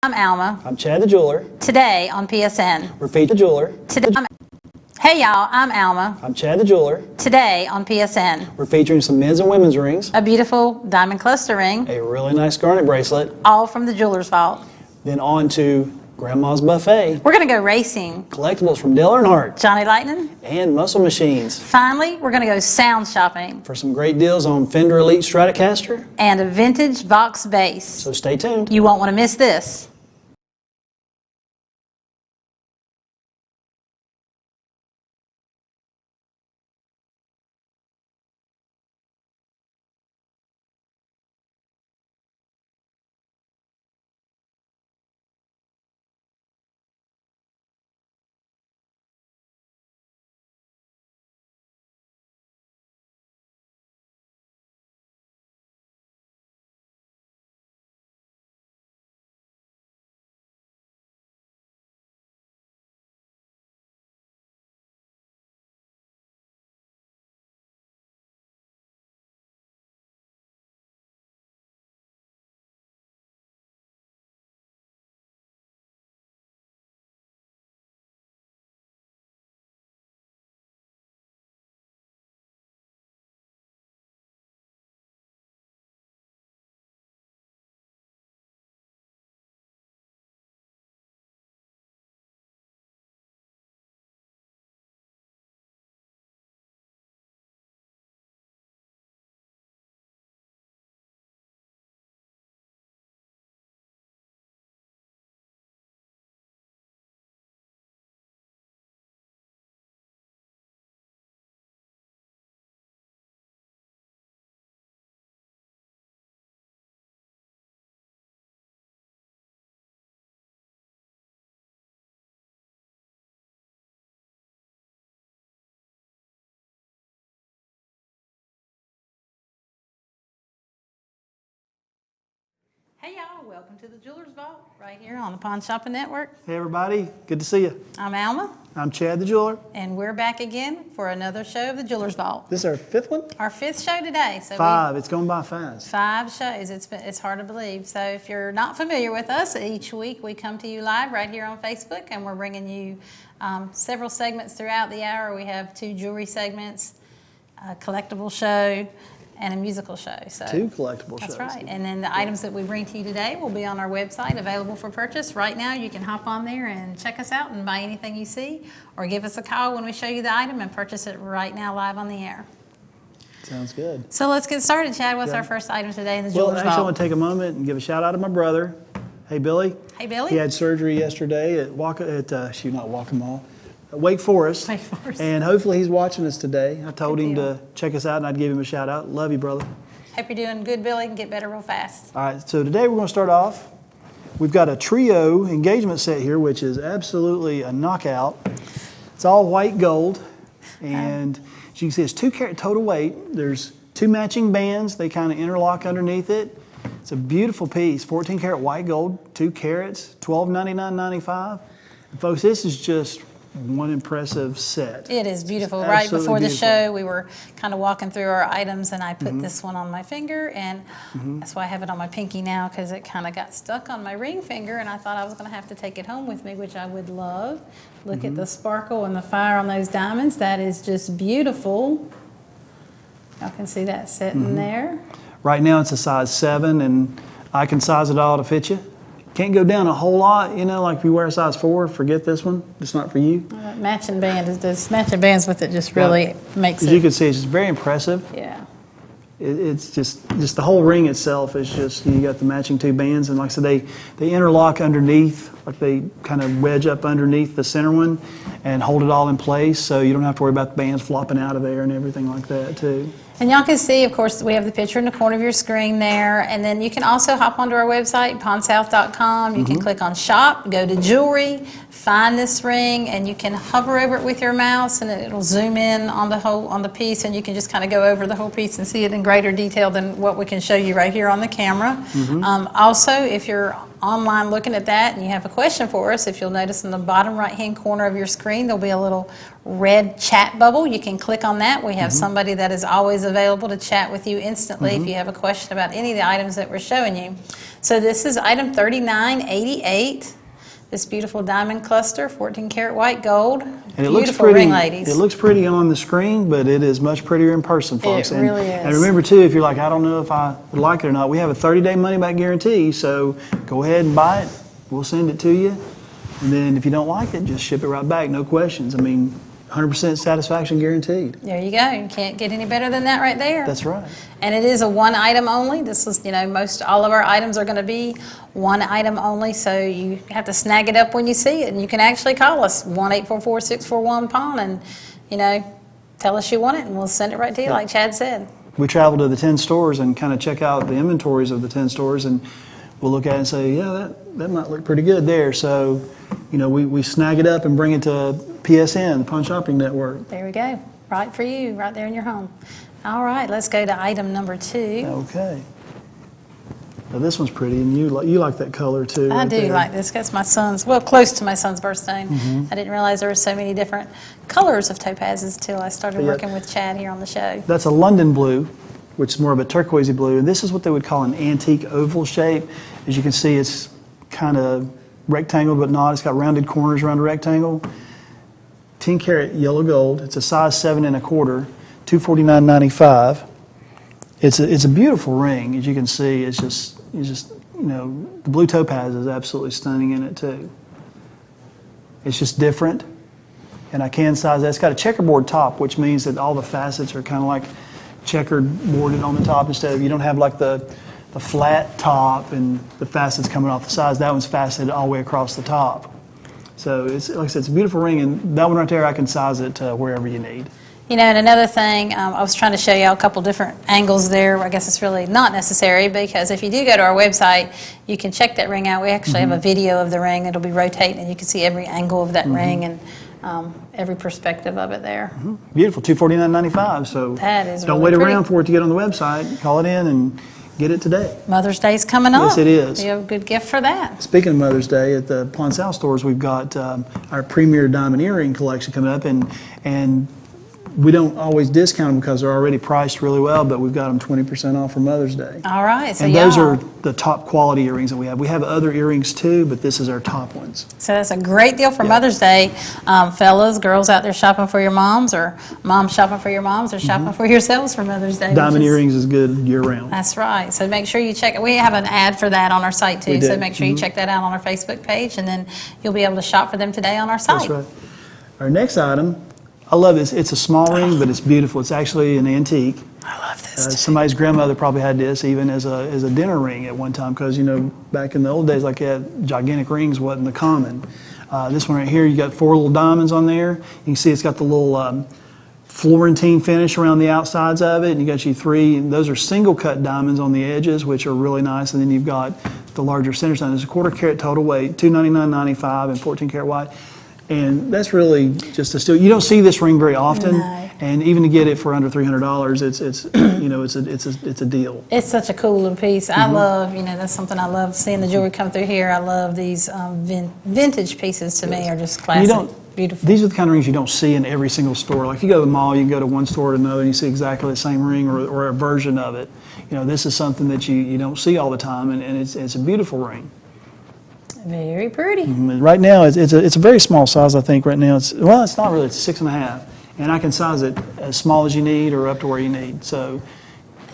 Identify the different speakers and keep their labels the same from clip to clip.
Speaker 1: I'm Alma.
Speaker 2: I'm Chad the Jeweler.
Speaker 1: Today on PSN.
Speaker 2: We're featured jeweler.
Speaker 1: Hey y'all, I'm Alma.
Speaker 2: I'm Chad the Jeweler.
Speaker 1: Today on PSN.
Speaker 2: We're featuring some men's and women's rings.
Speaker 1: A beautiful diamond cluster ring.
Speaker 2: A really nice garnet bracelet.
Speaker 1: All from the Jeweler's Vault.
Speaker 2: Then on to Grandma's Buffet.
Speaker 1: We're going to go racing.
Speaker 2: Collectibles from Dale Earnhardt.
Speaker 1: Johnny Lightning.
Speaker 2: And Muscle Machines.
Speaker 1: Finally, we're going to go sound shopping.
Speaker 2: For some great deals on Fender Elite Stratocaster.
Speaker 1: And a vintage Vox bass.
Speaker 2: So stay tuned.
Speaker 1: You won't want to miss this. Hey y'all, welcome to the Jeweler's Vault right here on the Pawn Shopping Network.
Speaker 2: Hey everybody, good to see you.
Speaker 1: I'm Alma.
Speaker 2: I'm Chad the Jeweler.
Speaker 1: And we're back again for another show of the Jeweler's Vault.
Speaker 2: This is our fifth one?
Speaker 1: Our fifth show today. So
Speaker 2: Five, it's going by fast.
Speaker 1: 5 shows, it's hard to believe. So if you're not familiar with us, each week we come to you live right here on Facebook and we're bringing you several segments throughout the hour. We have 2 jewelry segments, a collectible show, and a musical show. So
Speaker 2: 2 collectible shows.
Speaker 1: That's right. And then the items that we bring to you today will be on our website, available for purchase. Right now, you can hop on there and check us out and buy anything you see, or give us a call when we show you the item and purchase it right now live on the air.
Speaker 2: Sounds good.
Speaker 1: So let's get started, Chad. What's our first item today in the Jeweler's Vault?
Speaker 2: Well, actually, I want to take a moment and give a shout out to my brother. Hey, Billy.
Speaker 1: Hey, Billy.
Speaker 2: He had surgery yesterday at Wake Forest.
Speaker 1: Wake Forest.
Speaker 2: And hopefully he's watching us today. I told him to check us out and I'd give him a shout out. Love you, brother.
Speaker 1: Hope you're doing good, Billy, and get better real fast.
Speaker 2: All right, so today we're going to start off. We've got a trio engagement set here, which is absolutely a knockout. It's all white gold. And as you can see, it's 2 carat total weight. There's 2 matching bands. They kind of interlock underneath it. It's a beautiful piece, 14 karat white gold, 2 carats, $1299.95. And folks, this is just one impressive set.
Speaker 1: It is beautiful. Right before the show, we were kind of walking through our items, and I put this one on my finger, and that's why I have it on my pinky now, because it kind of got stuck on my ring finger, and I thought I was going to have to take it home with me, which I would love. Look at the sparkle and the fire on those diamonds. That is just beautiful. Y'all can see that sitting there. Right
Speaker 2: now it's a size 7, and I can size it all to fit you. Can't go down a whole lot, you know, like if you wear a size 4, forget this one. It's not for you.
Speaker 1: Matching matching bands with it just really makes it.
Speaker 2: As you can see, it's just very impressive.
Speaker 1: Yeah.
Speaker 2: It's just the whole ring itself is just, you got the matching 2 bands, and like I said, they interlock underneath, like they kind of wedge up underneath the center one and hold it all in place, so you don't have to worry about the bands flopping out of there and everything like that too.
Speaker 1: And y'all can see, of course, we have the picture in the corner of your screen there. And then you can also hop onto our website, pawnsouth.com. You can click on shop, go to jewelry, find this ring, and you can hover over it with your mouse, and it'll zoom in on the piece, and you can just kind of go over the whole piece and see it in greater detail than what we can show you right here on the camera. Also, if you're online looking at that and you have a question for us, if you'll notice in the bottom right-hand corner of your screen, there'll be a little red chat bubble. You can click on that. We have somebody that is always available to chat with you instantly if you have a question about any of the items that we're showing you. So this is item 3988. This beautiful diamond cluster, 14 karat white gold.
Speaker 2: And it
Speaker 1: Beautiful
Speaker 2: looks pretty,
Speaker 1: ring, ladies.
Speaker 2: It looks pretty on the screen, but it is much prettier in person, folks.
Speaker 1: It really is.
Speaker 2: And remember, too, if you're like, I don't know if I would like it or not, we have a 30-day money-back guarantee, so go ahead and buy it. We'll send it to you. And then if you don't like it, just ship it right back, no questions. I mean, 100% satisfaction guaranteed.
Speaker 1: There you go. You can't get any better than that right there.
Speaker 2: That's right.
Speaker 1: And it is a one item only. This is, most all of our items are going to be one item only, so you have to snag it up when you see it. And you can actually call us, 1-844-641-PAWN, and, tell us you want it, and we'll send it right to you, like Chad said.
Speaker 2: We travel to the 10 stores and kind of check out the inventories of the 10 stores, and we'll look at it and say, yeah, that might look pretty good there. So, we snag it up and bring it to PSN, the Pawn Shopping Network.
Speaker 1: There we go. Right for you, right there in your home. All right, let's go to item number 2.
Speaker 2: Okay. Now this one's pretty, and you like that color too.
Speaker 1: I
Speaker 2: right
Speaker 1: do
Speaker 2: there.
Speaker 1: like this. That's my son's, close to my son's birthstone. I didn't realize there were so many different colors of topazes till I started working with Chad here on the show.
Speaker 2: That's a London blue, which is more of a turquoisey blue. And this is what they would call an antique oval shape. As you can see, it's kind of rectangle, but not. It's got rounded corners around the rectangle. 10 karat yellow gold. It's a size 7 1/4, $249.95. It's a beautiful ring. As you can see, it's just the blue topaz is absolutely stunning in it too. It's just different, and I can size that. It's got a checkerboard top, which means that all the facets are kind of like checkered boarded on the top instead of, you don't have like the flat top and the facets coming off the sides. That one's faceted all the way across the top. So it's, like I said, it's a beautiful ring, and that one right there, I can size it to wherever you need.
Speaker 1: And another thing, I was trying to show you a couple different angles there. I guess it's really not necessary, because if you do go to our website, you can check that ring out. We actually have a video of the ring. It'll be rotating, and you can see every angle of that ring and every perspective of it there.
Speaker 2: Beautiful, $249.95. So
Speaker 1: that is
Speaker 2: don't
Speaker 1: really
Speaker 2: wait
Speaker 1: pretty.
Speaker 2: around for it to get on the website. Call it in and get it today.
Speaker 1: Mother's Day's coming up.
Speaker 2: Yes, it is.
Speaker 1: You have a good gift for that.
Speaker 2: Speaking of Mother's Day, at the Pawn South stores, we've got our premier diamond earring collection coming up, and we don't always discount them because they're already priced really well, but we've got them 20% off for Mother's Day.
Speaker 1: All right. So
Speaker 2: and those are the top quality earrings that we have. We have other earrings too, but this is our top ones.
Speaker 1: So that's a great deal for Mother's Day. Fellas, girls out there shopping for your moms, or moms shopping for your moms, or shopping for yourselves for Mother's Day.
Speaker 2: Diamond earrings is good year round.
Speaker 1: That's right. So make sure you check it. We have an ad for that on our site too.
Speaker 2: We do.
Speaker 1: So make sure you check that out on our Facebook page, and then you'll be able to shop for them today on our site.
Speaker 2: That's right. Our next item, I love this. It's a small ring, but it's beautiful. It's actually an antique.
Speaker 1: I love this. Too.
Speaker 2: Somebody's grandmother probably had this even as a dinner ring at one time, because back in the old days, like gigantic rings wasn't the common. This one right here, you got 4 little diamonds on there. You can see it's got the little Florentine finish around the outsides of it, and you got 3. And those are single cut diamonds on the edges, which are really nice. And then you've got the larger center stone. It's a 1/4 carat total weight, $299.95, and 14 karat white. And that's really just a steal. You don't see this ring very often,
Speaker 1: No.
Speaker 2: and even to get it for under $300, it's a deal.
Speaker 1: It's such a cool little piece. I love, that's something I love, seeing the jewelry come through here. I love these vintage pieces. To me, are just classic, beautiful.
Speaker 2: These are the kind of rings you don't see in every single store. Like if you go to the mall, you can go to one store to another, and you see exactly the same ring or a version of it. This is something that you don't see all the time, and it's a beautiful ring.
Speaker 1: Very pretty.
Speaker 2: Right now, it's a very small size. I think right now it's not really. It's 6.5, and I can size it as small as you need or up to where you need. So,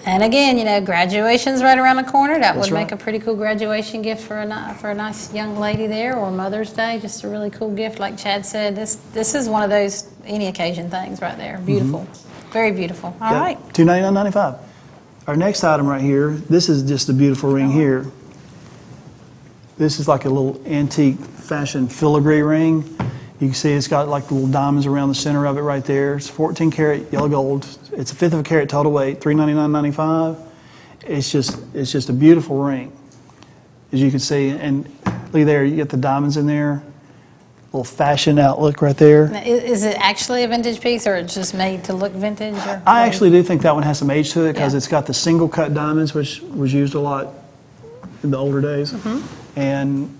Speaker 1: and again, graduation's right around the corner. That would
Speaker 2: right.
Speaker 1: make a pretty cool graduation gift for a nice young lady there, or Mother's Day. Just a really cool gift, like Chad said. This is one of those any occasion things right there. Beautiful, very beautiful. All right.
Speaker 2: $299.95. Our next item right here. This is just a beautiful ring here. This is like a little antique fashion filigree ring. You can see it's got like the little diamonds around the center of it right there. It's 14 karat yellow gold. It's a 1/5 of a carat total weight, $399.95. It's just a beautiful ring, as you can see. And look there, you get the diamonds in there. Little fashion outlook right there.
Speaker 1: Now, is it actually a vintage piece, or it's just made to look vintage? Or
Speaker 2: I actually do think that one has some age to it, because
Speaker 1: Yeah.
Speaker 2: it's got the single cut diamonds, which was used a lot in the older days. And,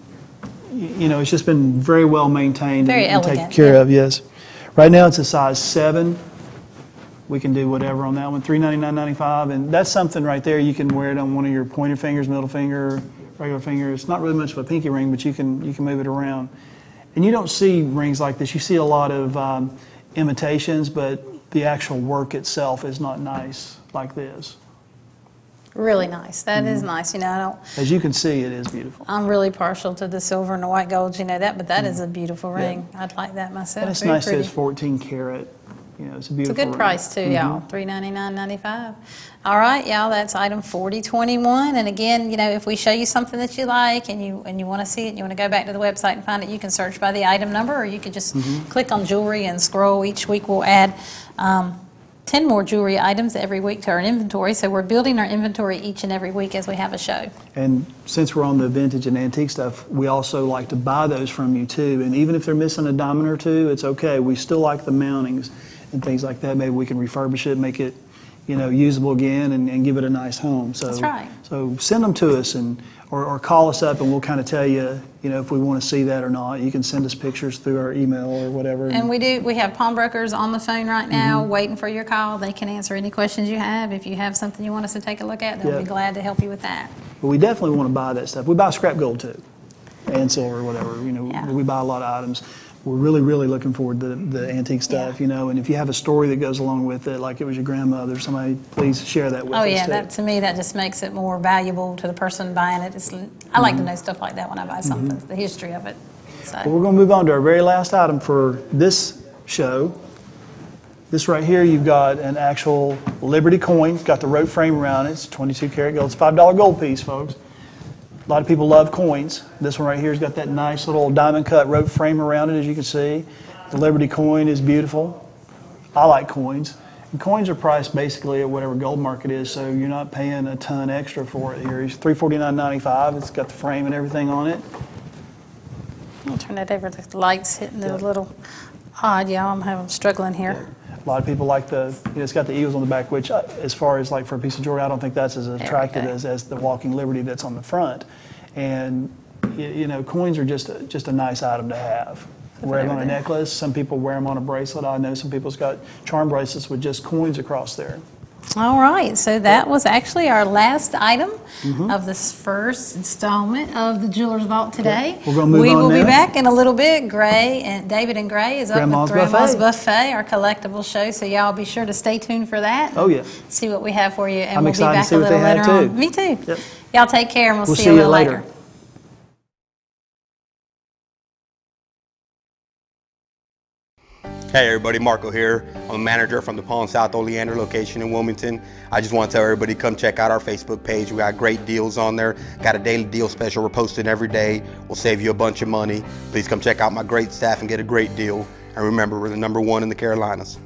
Speaker 2: you know, it's just been very well maintained
Speaker 1: Very
Speaker 2: and taken
Speaker 1: elegant,
Speaker 2: care
Speaker 1: yeah.
Speaker 2: of, yes. Right now it's a size 7. We can do whatever on that one, $399.95, and that's something right there. You can wear it on one of your pointer fingers, middle finger, regular finger. It's not really much of a pinky ring, but you can move it around. And you don't see rings like this. You see a lot of imitations, but the actual work itself is not nice like this.
Speaker 1: Really nice. That is nice. You know, I don't.
Speaker 2: As you can see, it is beautiful.
Speaker 1: I'm really partial to the silver and the white gold. You know that, but that is a beautiful ring. I'd like that myself.
Speaker 2: And it's
Speaker 1: Very
Speaker 2: nice that
Speaker 1: pretty.
Speaker 2: it's 14 karat. You know, it's a
Speaker 1: It's a
Speaker 2: beautiful
Speaker 1: good
Speaker 2: ring.
Speaker 1: price too, y'all. $399.95. All right, y'all. That's item 4021. And again, you know, if we show you something that you like and you want to see it, and you want to go back to the website and find it, you can search by the item number, or you could just click on jewelry and scroll. Each week we'll add 10 more jewelry items every week to our inventory. So we're building our inventory each and every week as we have a show.
Speaker 2: And since we're on the vintage and antique stuff, we also like to buy those from you too. And even if they're missing a diamond or two, it's okay. We still like the mountings and things like that. Maybe we can refurbish it, make it, you know, usable again, and give it a nice home. So,
Speaker 1: That's right.
Speaker 2: So send them to us, or call us up, and we'll kind of tell you, you know, if we want to see that or not. You can send us pictures through our email or whatever.
Speaker 1: And we have pawnbrokers on the phone right now waiting for your call. They can answer any questions you have. If you have something you want us to take a look at, they'll
Speaker 2: Yeah.
Speaker 1: be glad to help you with that.
Speaker 2: But we definitely want to buy that stuff. We buy scrap gold too, and silver, whatever. You know,
Speaker 1: Yeah.
Speaker 2: we buy a lot of items. We're really, really looking forward to the antique stuff,
Speaker 1: Yeah.
Speaker 2: you know. And if you have a story that goes along with it, like it was your grandmother, somebody, please share that with
Speaker 1: Oh
Speaker 2: us
Speaker 1: yeah,
Speaker 2: too.
Speaker 1: that to me that just makes it more valuable to the person buying it. I like to know stuff like that when I buy something, the history of it. So.
Speaker 2: Well, we're going to move on to our very last item for this show. This right here, you've got an actual Liberty coin. It's got the rope frame around it. It's 22 karat gold. It's a $5 gold piece, folks. A lot of people love coins. This one right here has got that nice little diamond cut rope frame around it, as you can see. The Liberty coin is beautiful. I like coins. And coins are priced basically at whatever gold market is, so you're not paying a ton extra for it here. It's $349.95. It's got the frame and everything on it.
Speaker 1: I'll turn that over. The lights hitting it a little odd, y'all. I'm struggling here.
Speaker 2: A lot of people like it's got the eagles on the back, which as far as like for a piece of jewelry, I don't think that's as attractive
Speaker 1: go.
Speaker 2: as the Walking Liberty that's on the front. And, you know, coins are just a nice item to have. Wear them on a necklace. Some people wear them on a bracelet. I know some people's got charm bracelets with just coins across there.
Speaker 1: All right, so that was actually our last item of this first installment of the Jewelers Vault today.
Speaker 2: We're gonna move
Speaker 1: we
Speaker 2: on
Speaker 1: will be
Speaker 2: now.
Speaker 1: back in a little bit. David and Gray is up
Speaker 2: Grandma's
Speaker 1: with Grandma's
Speaker 2: Buffet.
Speaker 1: Buffet, our collectible show. So y'all be sure to stay tuned for that.
Speaker 2: Oh, yeah.
Speaker 1: See what we have for you, and
Speaker 2: I'm
Speaker 1: we'll be
Speaker 2: excited to
Speaker 1: back
Speaker 2: see
Speaker 1: a
Speaker 2: what
Speaker 1: little
Speaker 2: they have,
Speaker 1: later
Speaker 2: too.
Speaker 1: on. Me too.
Speaker 2: Yep.
Speaker 1: Y'all take care, and we'll see
Speaker 2: see
Speaker 1: you a
Speaker 2: you
Speaker 1: little
Speaker 2: later.
Speaker 1: later.
Speaker 3: Hey everybody, Marco here. I'm a manager from the Pawn South Oleander location in Wilmington. I just want to tell everybody come check out our Facebook page. We got great deals on there. Got a daily deal special we're posting every day. We'll save you a bunch of money. Please come check out my great staff and get a great deal. And remember, we're the #1 in the Carolinas.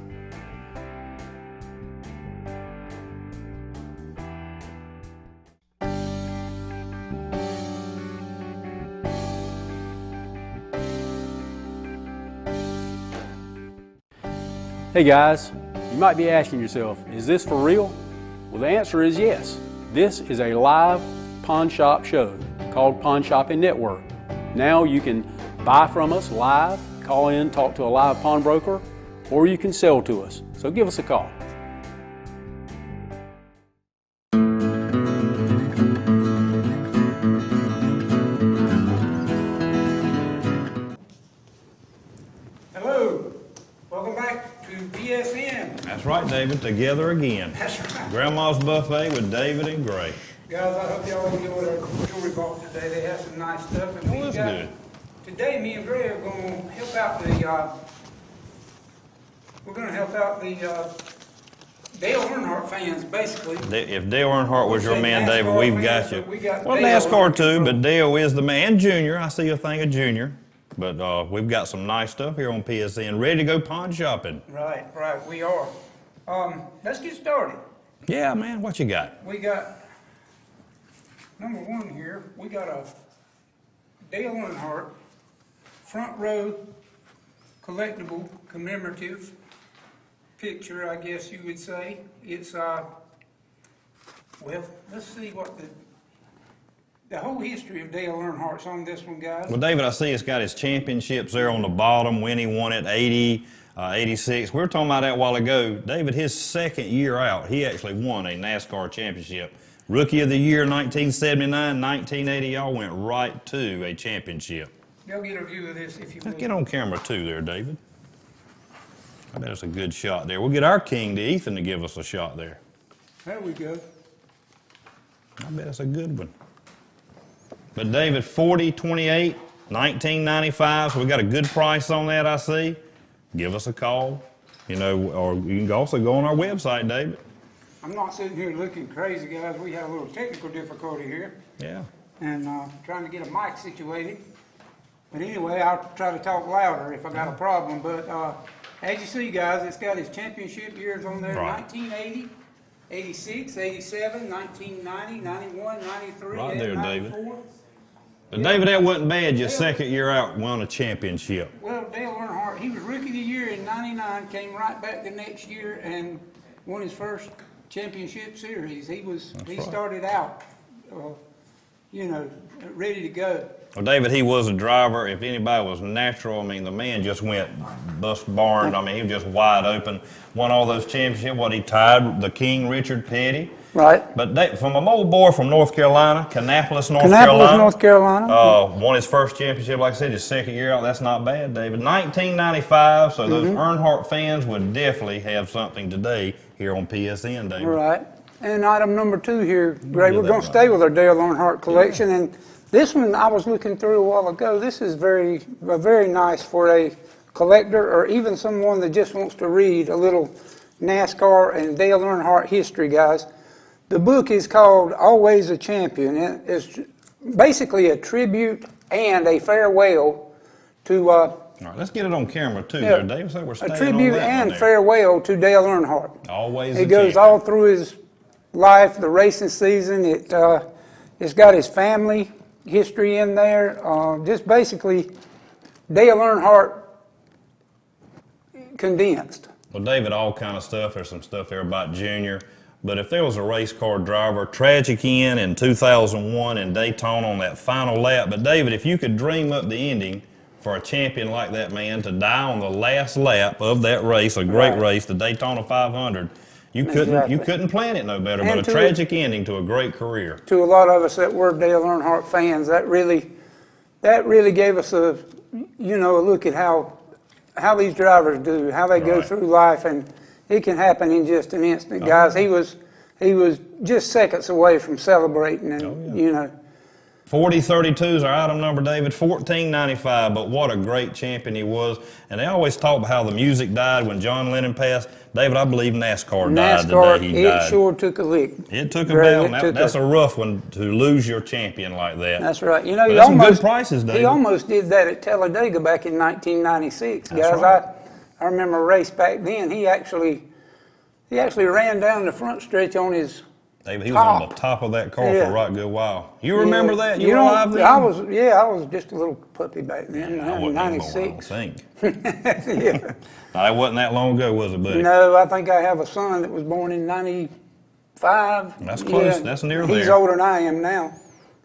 Speaker 4: Hey guys, you might be asking yourself, is this for real? Well, the answer is yes. This is a live pawn shop show called Pawn Shopping Network. Now you can buy from us live, call in, talk to a live pawnbroker, or you can sell to us. So give us a call.
Speaker 5: Hello, welcome back to PSN.
Speaker 6: That's right, David. Together again.
Speaker 5: That's right.
Speaker 6: Grandma's Buffet with David and Gray.
Speaker 5: Guys, I hope y'all enjoyed our jewelry vault today. They have some nice stuff. And
Speaker 6: Well, that's good.
Speaker 5: Today, me and Gray are going to help out the, we're going to help out the Dale Earnhardt fans, basically.
Speaker 6: If Dale Earnhardt was your man,
Speaker 5: NASCAR
Speaker 6: David, we've
Speaker 5: fans,
Speaker 6: got you.
Speaker 5: but we got
Speaker 6: Well,
Speaker 5: Dale
Speaker 6: NASCAR
Speaker 5: under
Speaker 6: too,
Speaker 5: control.
Speaker 6: but Dale is the man. And Junior, I see a thing of Junior. But we've got some nice stuff here on PSN, ready to go pawn shopping.
Speaker 5: Right, we are. Let's get started.
Speaker 6: Yeah, man, what you got?
Speaker 5: We got, #1 here, we got a Dale Earnhardt front row collectible commemorative picture, I guess you would say. It's, well, let's see what the whole history of Dale Earnhardt's on this one, guys.
Speaker 6: Well, David, I see it's got his championships there on the bottom when he won it, 80, 86. We were talking about that a while ago. David, his second year out, he actually won a NASCAR championship. Rookie of the Year, 1979, 1980, y'all went right to a championship.
Speaker 5: Go get a view of this if you
Speaker 6: Let's
Speaker 5: will.
Speaker 6: get on camera too there, David. I bet it's a good shot there. We'll get our king, to Ethan, to give us a shot there.
Speaker 5: There we go.
Speaker 6: I bet it's a good one. But David, 4028, 1995, so we got a good price on that, I see. Give us a call, you know, or you can also go on our website, David.
Speaker 5: I'm not sitting here looking crazy, guys. We had a little technical difficulty here
Speaker 6: Yeah.
Speaker 5: and trying to get a mic situated. But anyway, I'll try to talk louder if I got a problem. But as you see, guys, it's got his championship years on there,
Speaker 6: Right.
Speaker 5: 1980, 86, 87, 1990, 91, 93,
Speaker 6: Right
Speaker 5: and
Speaker 6: there, David.
Speaker 5: 94.
Speaker 6: But David, that wasn't bad. Your second year out, won a championship.
Speaker 5: Well, Dale Earnhardt, he was Rookie of the Year in 99, came right back the next year and won his first championship series. He
Speaker 6: right.
Speaker 5: started out, you know, ready to go.
Speaker 6: Well, David, he was a driver. If anybody was natural, I mean, the man just went bust barned. I mean, he was just wide open. Won all those championships. What, he tied the King, Richard Petty.
Speaker 5: Right.
Speaker 6: But from a old boy from North Carolina, Kannapolis, North
Speaker 5: North Carolina.
Speaker 6: Won his first championship, like I said, his second year out. That's not bad, David. 1995, so those Earnhardt fans would definitely have something today here on PSN, David.
Speaker 5: Right. And item number 2 here, Gray,
Speaker 6: do
Speaker 5: we're
Speaker 6: that
Speaker 5: going to
Speaker 6: right.
Speaker 5: stay with our Dale Earnhardt collection. And this one I was looking through a while ago. This is very nice for a collector or even someone that just wants to read a little NASCAR and Dale Earnhardt history, guys. The book is called Always a Champion. It's basically a tribute and a farewell to
Speaker 6: All right, let's get it on camera too, there, David. So we're staying
Speaker 5: a
Speaker 6: on
Speaker 5: tribute
Speaker 6: that
Speaker 5: and
Speaker 6: one there.
Speaker 5: farewell to Dale Earnhardt.
Speaker 6: Always
Speaker 5: It
Speaker 6: a
Speaker 5: goes
Speaker 6: champion.
Speaker 5: all through his life, the racing season. It's got his family history in there. Just basically Dale Earnhardt condensed.
Speaker 6: Well, David, all kind of stuff. There's some stuff there about Junior. But if there was a race car driver, tragic end in 2001 in Daytona on that final lap. But David, if you could dream up the ending for a champion like that man to die on the last lap of that race, a great race, the Daytona 500, you couldn't plan it no better.
Speaker 5: And
Speaker 6: But a tragic ending to a great career.
Speaker 5: To a lot of us that were Dale Earnhardt fans, that really gave us a look at how these drivers do, how they go
Speaker 6: Right.
Speaker 5: through life, and it can happen in just an instant, guys. He was just seconds away from celebrating, and
Speaker 6: 4032 is our item number, David, 1495, but what a great champion he was. And they always talk about how the music died when John Lennon passed. David, I believe NASCAR died the day he died.
Speaker 5: it sure took a lick.
Speaker 6: It took him
Speaker 5: Greg,
Speaker 6: down.
Speaker 5: it took
Speaker 6: That's a rough one to lose your champion like that.
Speaker 5: That's right. You know,
Speaker 6: But
Speaker 5: he
Speaker 6: that's some good
Speaker 5: almost
Speaker 6: prices, David.
Speaker 5: he almost did that at Talladega back in 1996,
Speaker 6: That's
Speaker 5: guys.
Speaker 6: right.
Speaker 5: I remember a race back then. He actually ran down the front stretch on his.
Speaker 6: David, he was on the top of that car for
Speaker 5: Yeah.
Speaker 6: a right good while. You remember that? You were
Speaker 5: know,
Speaker 6: alive then?
Speaker 5: I was just a little puppy back then.
Speaker 6: I wasn't anymore, I don't
Speaker 5: 96.
Speaker 6: think.
Speaker 5: Yeah.
Speaker 6: No, that wasn't that long ago, was it, buddy?
Speaker 5: No, I think I have a son that was born in 95.
Speaker 6: That's close. That's near
Speaker 5: He's
Speaker 6: there.
Speaker 5: older than I am now.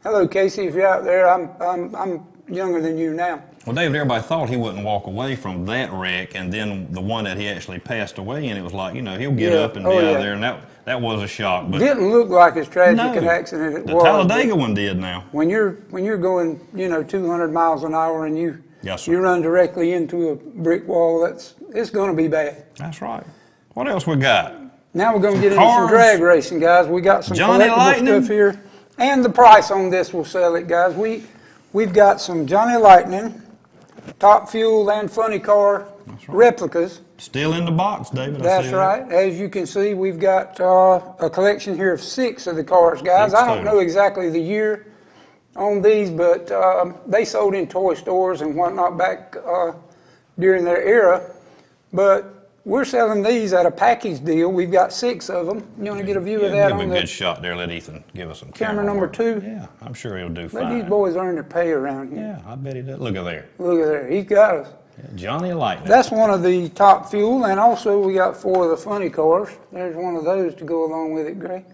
Speaker 5: Hello, Casey. If you're out there, I'm younger than you now.
Speaker 6: Well, David, everybody thought he wouldn't walk away from that wreck, and then the one that he actually passed away, and it was like, he'll get
Speaker 5: Yeah.
Speaker 6: up and be
Speaker 5: Oh,
Speaker 6: out
Speaker 5: yeah.
Speaker 6: there, and that was a shock. But
Speaker 5: Didn't look like as tragic
Speaker 6: no,
Speaker 5: an accident it
Speaker 6: the
Speaker 5: was.
Speaker 6: Talladega one did now.
Speaker 5: When you're going, 200 miles an hour and you
Speaker 6: Yes, sir.
Speaker 5: you run directly into a brick wall, it's going to be bad.
Speaker 6: That's right. What else we got?
Speaker 5: Now we're going to get into some
Speaker 6: Cars.
Speaker 5: drag racing, guys. We got some
Speaker 6: Johnny
Speaker 5: collectible
Speaker 6: Lightning.
Speaker 5: stuff here, and the price on this will sell it, guys. We've got some Johnny Lightning, Top Fuel and Funny Car replicas.
Speaker 6: Still in the box, David. I
Speaker 5: That's
Speaker 6: see that.
Speaker 5: right. As you can see, we've got a collection here of 6 of the cars, guys.
Speaker 6: 6
Speaker 5: I don't
Speaker 6: total.
Speaker 5: know exactly the year on these, but they sold in toy stores and whatnot back during their era. But we're selling these at a package deal. We've got 6 of them. You want to get a view of that
Speaker 6: Give
Speaker 5: on
Speaker 6: him a
Speaker 5: the
Speaker 6: good shot there. Let Ethan give us some
Speaker 5: camera number
Speaker 6: work.
Speaker 5: 2?
Speaker 6: Yeah, I'm sure he'll do
Speaker 5: Let
Speaker 6: fine.
Speaker 5: these boys earn their pay around here.
Speaker 6: Yeah, I bet he does. Look at there.
Speaker 5: Look at there. He's got us.
Speaker 6: Yeah, Johnny Lightning.
Speaker 5: That's one of the Top Fuel, and also we got 4 of the Funny Cars. There's one of those to go along with it, Gray.